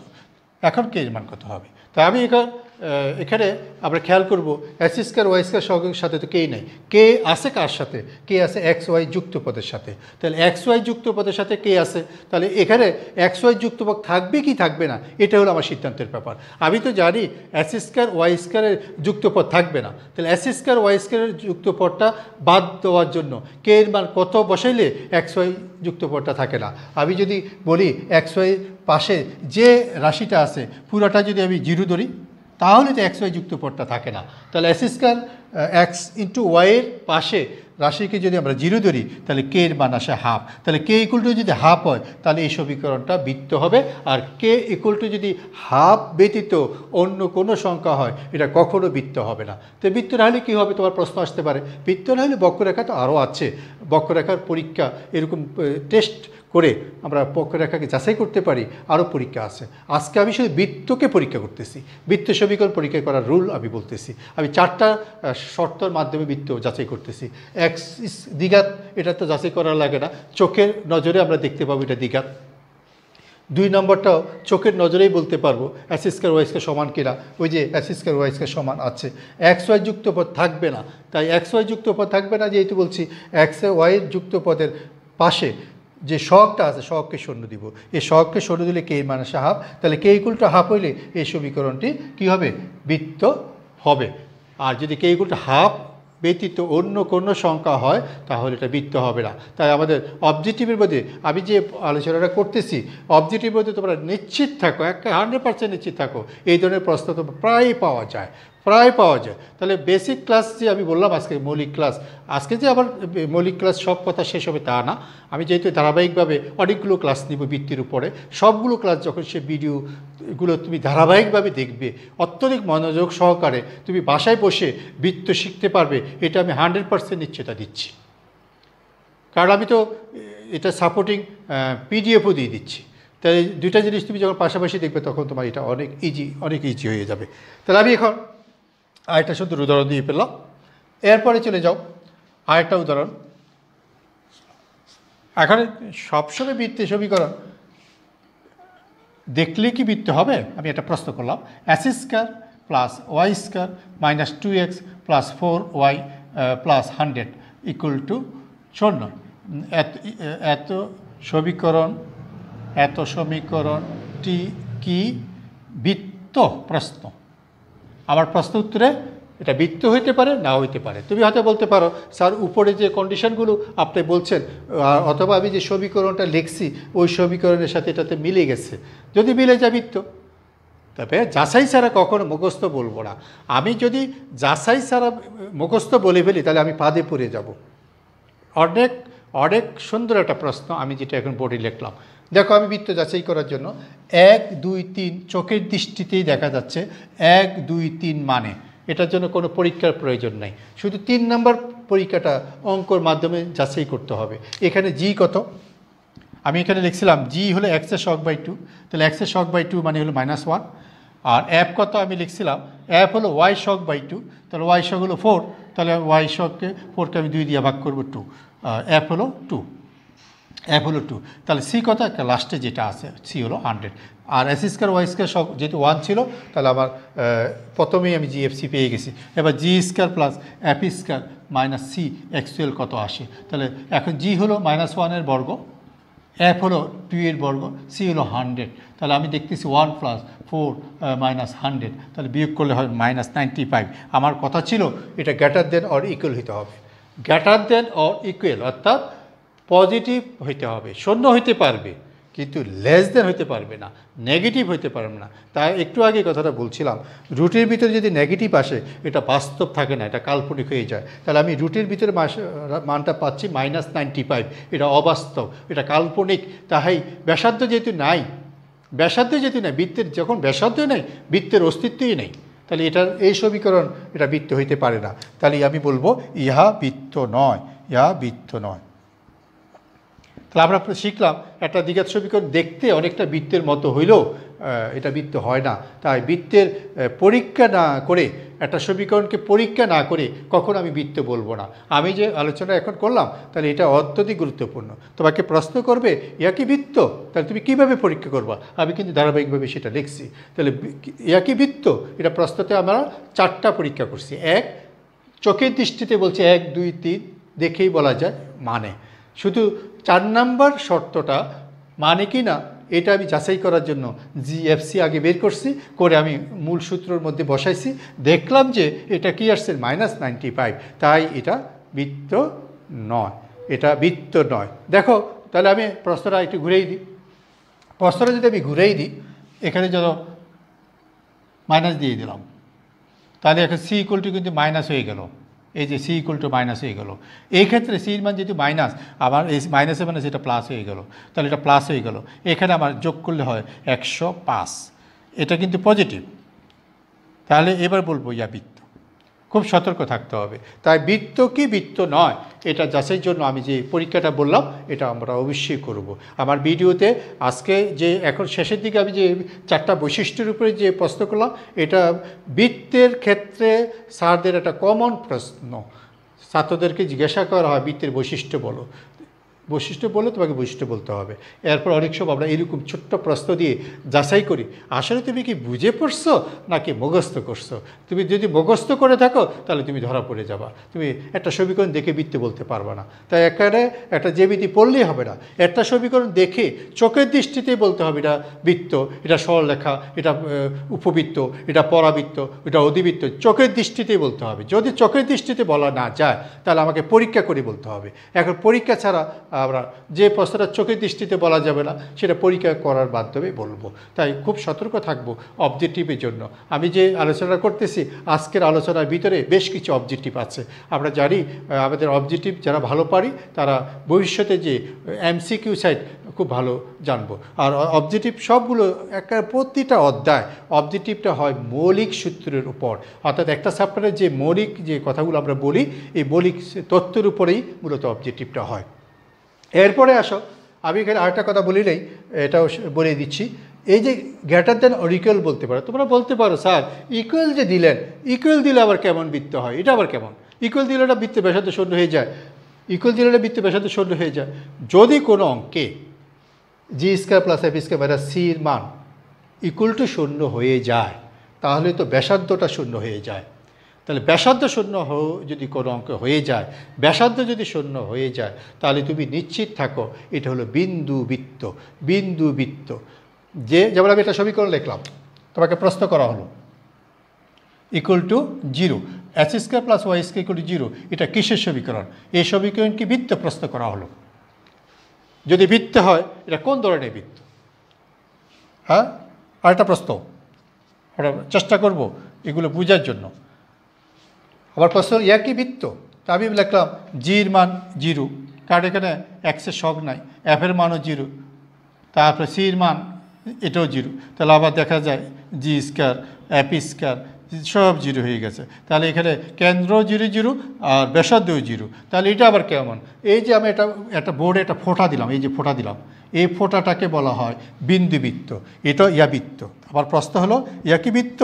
এখন কে এর মান কত হবে? তাই আমি এখানে আমরা খেয়াল করব x² y² সহগের সাথে তো কেই নাই। কে আছে কার সাথে? কে আছে xy যুক্ত পদের সাথে। তাহলে xy যুক্ত পদের সাথে কে আছে, তাহলে এখানে xy যুক্ত পদ থাকবে কি থাকবে না, এটা হলো আমার সিদ্ধান্তের ব্যাপার। আমি তো জানি x² y² এর যুক্ত পদ থাকবে না। তাহলে x² y² এর যুক্ত পদটা বাদ দেওয়ার জন্য কে এর মান কত বসাইলে xy যুক্ত পদটা থাকে না। আমি যদি বলি xy পাশে যে রাশিটা আছে পুরোটা যদি আমি 0 ধরি, তাহলে তো xy যুক্ত পদটা থাকে না। তাহলে x² x × y এর পাশে রাশিকে যদি আমরা 0 ধরি, তাহলে কে এর মান আসে হাফ। তাহলে k = যদি হাফ হয়, তাহলে এই সমীকরণটা বৃত্ত হবে। আর k = যদি হাফ ব্যতীত অন্য কোনো সংখ্যা হয়, এটা কখনো বৃত্ত হবে না। তো বৃত্ত না হলে কী হবে, তোমার প্রশ্ন আসতে পারে। বৃত্ত না হলে বক্ররেখা তো আরও আছে, বক্ররেখার পরীক্ষা এরকম টেস্ট করে আমরা বক্ররেখাকে যাচাই করতে পারি, আরও পরীক্ষা আছে। আজকে আমি শুধু বৃত্তকে পরীক্ষা করতেছি, বৃত্ত সমীকরণ পরীক্ষা করার রুল আমি বলতেছি। আমি 4টা শর্তের মাধ্যমে বৃত্ত যাচাই করতেছি। এক্স দ্বিঘাত, এটা তো যাচাই করা লাগে না, চোখের নজরে আমরা দেখতে পাবো এটা দ্বিঘাত। 2 নম্বরটাও চোখের নজরেই বলতে পারবো x² y² সমান কিনা। ওই যে x² y² সমান আছে, xy যুক্ত পদ থাকবে না। তাই xy যুক্ত পদ থাকবে না যেহেতু বলছি, y যুক্ত পদের পাশে যে সহগটা আছে সহগকে 0 দিব। এই সহগকে 0 দিলে কে মান আসে হাফ। তাহলে কে = হাফ হইলে এই সমীকরণটি কী হবে? বৃত্ত হবে। আর যদি কে = হাফ ব্যতীত অন্য কোনো সংখ্যা হয়, তাহলে এটা বৃত্ত হবে না। তাই আমাদের অবজেক্টিভের মধ্যে আমি যে আলোচনাটা করতেছি, অবজেক্টিভের মধ্যে তোমরা নিশ্চিত থাকো, 100% নিশ্চিত থাকো, এই ধরনের প্রশ্ন তো প্রায় পাওয়া যায়। তাহলে বেসিক ক্লাস যে আমি বললাম আজকে মৌলিক ক্লাস, আজকে যে আবার মৌলিক ক্লাস সব কথা শেষ হবে তা না। আমি যেহেতু ধারাবাহিকভাবে অনেকগুলো ক্লাস নিব বৃত্তির উপরে, সবগুলো ক্লাস যখন সে ভিডিওগুলো তুমি ধারাবাহিকভাবে দেখবে, অত্যধিক মনোযোগ সহকারে তুমি বাসায় বসে বৃত্ত শিখতে পারবে, এটা আমি 100% নিশ্চয়তা দিচ্ছি। কারণ আমি তো এটা সাপোর্টিং পিডিএফও দিয়ে দিচ্ছি। তাই 2টা জিনিস তুমি যখন পাশাপাশি দেখবে, তখন তোমার এটা অনেক ইজি হয়ে যাবে। তাহলে আমি এখন আরেকটা সুন্দর উদাহরণ দিয়ে পেলাম। এরপরে চলে যাও আরেকটা উদাহরণ। এখানে সবসময় বৃত্তের সমীকরণ দেখলে কি বৃত্ত হবে? আমি একটা প্রশ্ন করলাম, x² plus y² minus 2x plus 4y plus 100 = 0। এত সমীকরণ টি কি বৃত্ত প্রশ্ন। আমার প্রশ্ন উত্তরে এটা বৃত্ত হইতে পারে, না হইতে পারে। তুমি হয়তো বলতে পারো স্যার উপরে যে কন্ডিশনগুলো আপনি বলছেন অথবা আমি যে সমীকরণটা লিখছি ওই সমীকরণের সাথে এটাতে মিলে গেছে, যদি মিলে যায় বৃত্ত। তবে যাচাই ছাড়া কখনো মুখস্থ বলবো না। আমি যদি যাচাই ছাড়া মুখস্থ বলে ফেলি তাহলে আমি ফাঁদে পড়ে যাব। অনেক অনেক সুন্দর একটা প্রশ্ন আমি যেটা এখন বোর্ডে লিখলাম। দেখো আমি বৃত্ত যাচাই করার জন্য 1 2 3 চোখের দৃষ্টিতেই দেখা যাচ্ছে 1 2 3 মানে এটার জন্য কোনো পরীক্ষার প্রয়োজন নাই, শুধু 3 নম্বর পরীক্ষাটা অঙ্কর মাধ্যমে যাচাই করতে হবে। এখানে জি কত, আমি এখানে লিখছিলাম জি হলো এক্সের শক বাই 2, তাহলে এক্সের শক বাই 2 মানে হলো -1। আর এফ কত আমি লিখছিলাম এফ হলো ওয়াই শক বাই 2, তাহলে ওয়াই শক হলো 4, তাহলে ওয়াই শককে 4কে আমি 2 দিয়ে ভাগ করবো 2, এফ হলো 2, তাহলে সি কত একটা লাস্টে যেটা আছে সি হলো 100। আর এস স্কোয়ার ওয়াই স্কোয়ার সব যেহেতু 1 ছিল তাহলে আমার প্রথমেই আমি জিএফসি পেয়ে গেছি। এবার G square plus F square minus C actual কত আসে, তাহলে এখন জি হলো -1 বর্গ, এফ হলো 2 এর বর্গ, সি হলো 100, তাহলে আমি দেখতেছি 1 + 4 - 100, তাহলে বিয়োগ করলে হয় -95। আমার কথা ছিল এটা গ্রেটার দেন অর ইকুয়াল হইতে হবে, গ্রেটার দেন অর ইকুয়াল অর্থাৎ পজিটিভ হইতে হবে, শূন্য হইতে পারবে কিন্তু লেস দেন হইতে পারবে না, নেগেটিভ হইতে পারবে না। তাই একটু আগে কথাটা বলছিলাম রুটের ভিতরে যদি নেগেটিভ আসে এটা বাস্তব থাকে না, এটা কাল্পনিক হয়ে যায়। তাহলে আমি রুটের ভিতরে মানটা পাচ্ছি -95, এটা অবাস্তব, এটা কাল্পনিক। তাই ব্যাসার্ধ যেহেতু নাই, বৃত্তের যখন ব্যাসার্ধই নাই বৃত্তের অস্তিত্বই নেই, তাহলে এটার এই সমীকরণ এটা বৃত্ত হইতে পারে না। তাহলে আমি বলবো ইহা বৃত্ত নয়। তাহলে আমরা শিখলাম একটা দ্বিঘাত সমীকরণ দেখতে অনেকটা বৃত্তের মতো হইলেও এটা বৃত্ত হয় না। তাই বৃত্তের পরীক্ষা না করে, একটা সমীকরণকে পরীক্ষা না করে কখন আমি বৃত্ত বলবো না। আমি যে আলোচনা এখন করলাম তাহলে এটা অত্যধিক গুরুত্বপূর্ণ। তোমাকে প্রশ্ন করবে ইয়া কি বৃত্ত, তাহলে তুমি কীভাবে পরীক্ষা করবা? আমি কিন্তু ধারাবাহিকভাবে সেটা লিখছি। তাহলে ইয়া কি বৃত্ত, এটা প্রশ্নতে আমরা 4টা পরীক্ষা করছি। 1 চোখের দৃষ্টিতে বলছে 1 2 3 দেখেই বলা যায় মানে, শুধু 4 নম্বর শর্তটা মানে কি না এটা আমি যাচাই করার জন্য জিএফসি আগে বের করছি, করে আমি মূল সূত্রের মধ্যে বসাইছি, দেখলাম যে এটা কি আসছে -95, তাই এটা বৃত্ত নয়, দেখো তাহলে আমি প্রশ্নটা একটু ঘুরেই দিই। প্রশ্নটা যদি আমি ঘুরেই দিই এখানে যেন মাইনাস দিয়ে দিলাম, তাহলে এখন সি ইকুয়াল টু কিন্তু মাইনাস হয়ে গেল, এই যে সি ইকুয়াল টু মাইনাস হয়ে গেল। এই ক্ষেত্রে সির মান যেহেতু মাইনাস, আবার এই মাইনাসের মানে সেটা প্লাস হয়ে গেল, তাহলে এটা প্লাস হয়ে গেল। এখানে আমার যোগ করলে হয় 105, এটা কিন্তু পজিটিভ। তাহলে এবার বলবো ইয়া বৃত্ত, খুব সতর্ক থাকতে হবে। তাই বৃত্ত কি বৃত্ত নয় এটা যাচাইয়ের জন্য আমি যে পরীক্ষাটা বললাম এটা আমরা অবশ্যই করব। আমার ভিডিওতে আজকে যে এখন শেষের দিকে আমি যে 4টা বৈশিষ্ট্যের উপরে যে প্রশ্ন করলাম এটা বৃত্তের ক্ষেত্রে স্যারদের একটা কমন প্রশ্ন, ছাত্রদেরকে জিজ্ঞাসা করা হয় বৃত্তের বৈশিষ্ট্য বলো, তোমাকে বৈশিষ্ট্য বলতে হবে। এরপর অনেক সময় আমরা এরকম ছোট্ট প্রশ্ন দিয়ে যাচাই করি আসলে তুমি কি বুঝে পড়ছো নাকি মুখস্থ করছো। তুমি যদি মুখস্থ করে থাকো তাহলে তুমি ধরা পড়ে যাবা, তুমি একটা সমীকরণ দেখে বৃত্ত বলতে পারবা না। তাই এখানে একটা জ্যামিতি পড়লেই হবে না, একটা সমীকরণ দেখে চোখের দৃষ্টিতেই বলতে হবে এটা বৃত্ত, এটা সরলরেখা, এটা উপবৃত্ত, এটা পরাবৃত্ত, এটা অধিবৃত্ত, চোখের দৃষ্টিতেই বলতে হবে। যদি চোখের দৃষ্টিতে বলা না যায় তাহলে আমাকে পরীক্ষা করে বলতে হবে। এখন পরীক্ষা ছাড়া আমরা যে প্রশ্নটা চোখের দৃষ্টিতে বলা যাবে না সেটা পরীক্ষা করার মাধ্যমে বলবো। তাই খুব সতর্ক থাকবো অবজেক্টিভের জন্য। আমি যে আলোচনা করতেছি আজকের আলোচনার ভিতরে বেশ কিছু অবজেক্টিভ আছে। আমরা জানি আমাদের অবজেক্টিভ যারা ভালো পারি তারা ভবিষ্যতে যে এমসিকিউ সাইট খুব ভালো জানবো। আর অবজেক্টিভ সবগুলো প্রতিটা অধ্যায় অবজেক্টিভটা হয় মৌলিক সূত্রের উপর, অর্থাৎ একটা চ্যাপ্টারের যে মৌলিক যে কথাগুলো আমরা বলি এই মৌলিক তথ্যের উপরেই মূলত অবজেক্টিভটা হয়। এরপরে আসো আমি এখানে আরেকটা কথা বলি নেই, এটাও বলে দিচ্ছি। এই যে গ্রেটার দেন অর ইকুয়াল বলতে পারো, তোমরা বলতে পারো স্যার ইকুয়াল যে দিলেন, ইকুয়াল দিলে আবার কেমন বৃত্ত হয়, এটা আবার কেমন? ইকুয়াল দিলে এটা বৃত্তের ব্যাসার্ধ শূন্য হয়ে যায়, যদি কোনো অঙ্কে G square plus F square minus সির মান ইকুয়াল টু শূন্য হয়ে যায় তাহলে তো ব্যাসার্ধটা শূন্য হয়ে যায়। তাহলে ব্যাসার্ধ শূন্য যদি কোনো অঙ্ক হয়ে যায়, ব্যাসার্ধ যদি শূন্য হয়ে যায়, তাহলে তুমি নিশ্চিত থাকো এটা হলো বিন্দু বৃত্ত। বিন্দু বৃত্ত যেমন আমি একটা সমীকরণ লিখলাম, তোমাকে প্রশ্ন করা হলো ইকুয়াল টু 0, x² + y² = 0, এটা কিসের সমীকরণ? এই সমীকরণ কি বৃত্ত? প্রশ্ন করা হলো। যদি বৃত্ত হয় এটা কোন ধরনের বৃত্ত? হ্যাঁ, আরেকটা প্রশ্ন আমরা চেষ্টা করব এগুলো বোঝার জন্য। আবার প্রশ্ন কি বৃত্ত? তা আমি লিখলাম জির মান 0, কারণ এখানে এক্সের সহগ নাই, এফের মানও 0, তারপরে সির মান এটাও 0, তাহলে আবার দেখা যায় g² f² সব 0 হয়ে গেছে। তাহলে এখানে কেন্দ্র 0 0 আর ব্যাসার্ধও 0, তাহলে এটা আবার কেমন? এই যে আমি একটা বোর্ডে একটা ফোঁটা দিলাম, এই যে ফোঁটা দিলাম, এই ফোঁটাটাকে বলা হয় বিন্দুবৃত্ত। এটা বৃত্ত। আবার প্রশ্ন হলো কি বৃত্ত?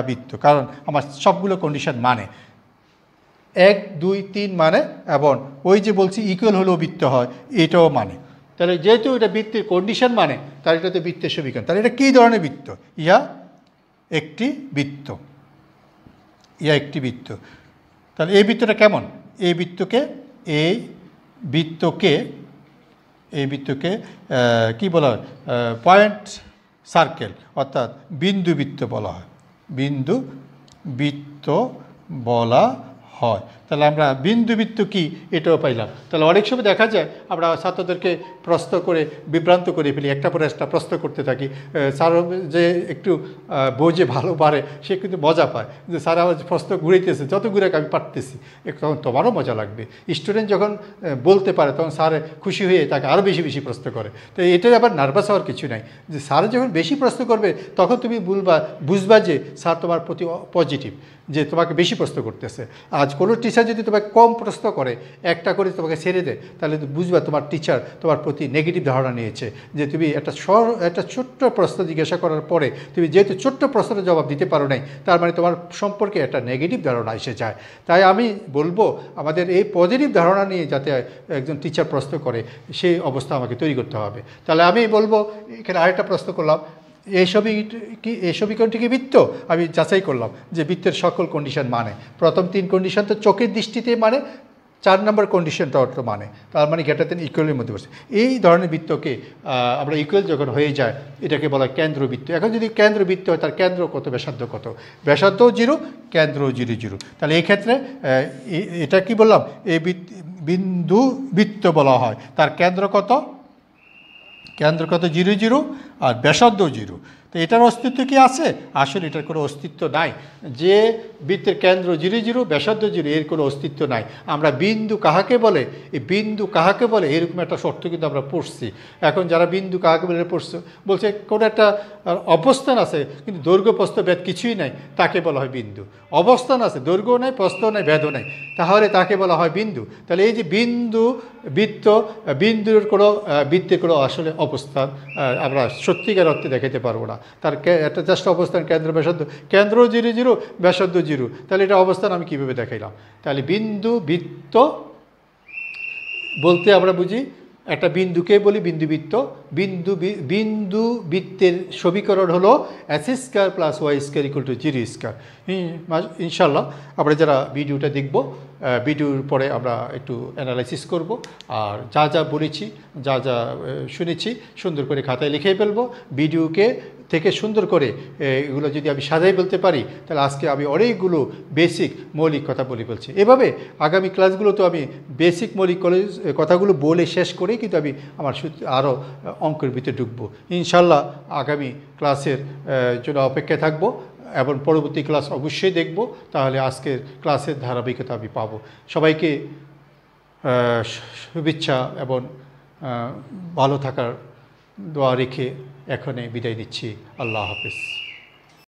বৃত্ত, কারণ আমার সবগুলো কন্ডিশন মানে 1 2 3 মানে, এবং ওই যে বলছি ইকুয়াল হলেও বৃত্ত হয়, এটাও মানে। তাহলে যেহেতু এটা বৃত্তের কন্ডিশন মানে, তাহলে এটা তো বৃত্তের সমীকরণ। তাহলে এটা কী ধরনের বৃত্ত? একটি বৃত্ত। একটি বৃত্ত। তাহলে এই বৃত্তটা কেমন? এই বৃত্তকে কি বলা হয়? পয়েন্ট সার্কেল, অর্থাৎ বিন্দু বৃত্ত বলা হয়। বিন্দু বৃত্ত বলা হয়। তাহলে আমরা বিন্দুবৃত্ত কি এটাও পাইলাম। তাহলে অনেক সময় দেখা যায় আমরা ছাত্রদেরকে প্রশ্ন করে বিভ্রান্ত করে ফেলি, একটা পরে একটা প্রশ্ন করতে থাকি। স্যার যে একটু বোঝে ভালো পারে সে কিন্তু মজা পায়, যে স্যার আমার প্রশ্ন ঘুরাইতেছে, যত ঘুরে আমি পারতেছি, তখন তোমারও মজা লাগবে। স্টুডেন্ট যখন বলতে পারে তখন স্যার খুশি হয়ে তাকে আরও বেশি বেশি প্রশ্ন করে। তো এটাই আবার নার্ভাস হওয়ার কিছু নাই, যে স্যার যখন বেশি প্রশ্ন করবে তখন তুমি বুঝবা যে স্যার তোমার প্রতি পজিটিভ, যে তোমাকে বেশি প্রশ্ন করতেছে। আজ কোনো টিচার যদি তোমাকে কম প্রশ্ন করে, একটা করে তোমাকে ছেড়ে দেয়, তাহলে বুঝবা তোমার টিচার তোমার প্রতি নেগেটিভ ধারণা নিয়েছে। যে তুমি একটা ছোট্ট প্রশ্ন জিজ্ঞাসা করার পরে তুমি যেহেতু ছোট্ট প্রশ্নের জবাব দিতে পারো নাই, তার মানে তোমার সম্পর্কে একটা নেগেটিভ ধারণা এসে যায়। তাই আমি বলবো আমাদের এই পজিটিভ ধারণা নিয়ে যাতে একজন টিচার প্রশ্ন করে, সেই অবস্থা আমাকে তৈরি করতে হবে। তাহলে আমি বলবো এখানে আরেকটা প্রশ্ন করলাম, এই সমীকরণটি কি বৃত্ত? আমি যাচাই করলাম যে বৃত্তের সকল কন্ডিশন মানে। প্রথম 3 কন্ডিশন তো চোখের দৃষ্টিতে মানে, 4 নম্বর কন্ডিশনটা অর্থ মানে, তার মানে গ্রেটার দেন ইকুয়ালের মধ্যে বসে। এই ধরনের বৃত্তকে আমরা ইকুয়াল যখন হয়ে যায় এটাকে বলা হয় কেন্দ্রবৃত্ত। এখন যদি কেন্দ্রবৃত্ত হয় তার কেন্দ্র কত, ব্যাসার্ধ কত? ব্যাসার্ধও 0, কেন্দ্রও 0 0। তাহলে এই ক্ষেত্রে এটা কি বললাম? এই বিন্দু বৃত্ত বলা হয়। তার কেন্দ্র কত? 0 0 আর ব্যাসার্ধ 0। তো এটার অস্তিত্ব কি আছে? আসলে এটার কোনো অস্তিত্ব নাই। যে বৃত্তের কেন্দ্র 0 0 ব্যাসার্ধ 0, এর কোনো অস্তিত্ব নাই। আমরা বিন্দু কাহাকে বলে, এই বিন্দু কাহাকে বলে এরকম একটা শর্ত কিন্তু আমরা পড়ছি। এখন যারা বিন্দু কাহাকে বলে পড়ছে, বলছে কোনো একটা অবস্থান আছে কিন্তু দৈর্ঘ্য প্রস্থ ভেদ কিছুই নাই, তাকে বলা হয় বিন্দু। অবস্থান আছে, দৈর্ঘ্য নাই, প্রস্থ নাই, ভেদও নাই, তাহলে তাকে বলা হয় বিন্দু। তাহলে এই যে বিন্দু বৃত্ত, বৃত্তের কোনো আসলে অবস্থান আমরা সত্যিকার অর্থে দেখাতে পারবো না। তার একটা জাস্ট অবস্থান কেন্দ্র ব্যাসার্ধ, কেন্দ্র 0 0 ব্যাসার্ধ 0, তাহলে এটা অবস্থান আমি কীভাবে দেখাইলাম? তাহলে বিন্দু বৃত্ত বলতে আমরা বুঝি একটা বিন্দুকে বলি বিন্দুবৃত্ত। বিন্দু বৃত্তের সমীকরণ হলো x² + y² = 0²। ইনশাল্লাহ আমরা যারা ভিডিওটা দেখব, ভিডিওর পরে আমরা একটু অ্যানালাইসিস করব, আর যা যা বলেছি, যা যা শুনেছি সুন্দর করে খাতায় লিখে ফেলবো। ভিডিওকে থেকে সুন্দর করে এগুলো যদি আমি সাজাই বলতে পারি, তাহলে আজকে আমি অনেকগুলো বেসিক মৌলিক কথা বলে ফেলছি। এভাবে আগামী ক্লাসগুলো তো আমি বেসিক মৌলিক কথাগুলো বলে শেষ করেই কিন্তু আমি আমার আরও অঙ্কের ভিতরে ঢুকবো। ইনশাল্লাহ আগামী ক্লাসের জন্য অপেক্ষায় থাকবো এবং পরবর্তী ক্লাস অবশ্যই দেখব, তাহলে আজকের ক্লাসের ধারাবাহিকতা আমি পাবো। সবাইকে শুভেচ্ছা এবং ভালো থাকার দোয়া রেখে এখানে বিদায় নিচ্ছি। আল্লাহ হাফেজ।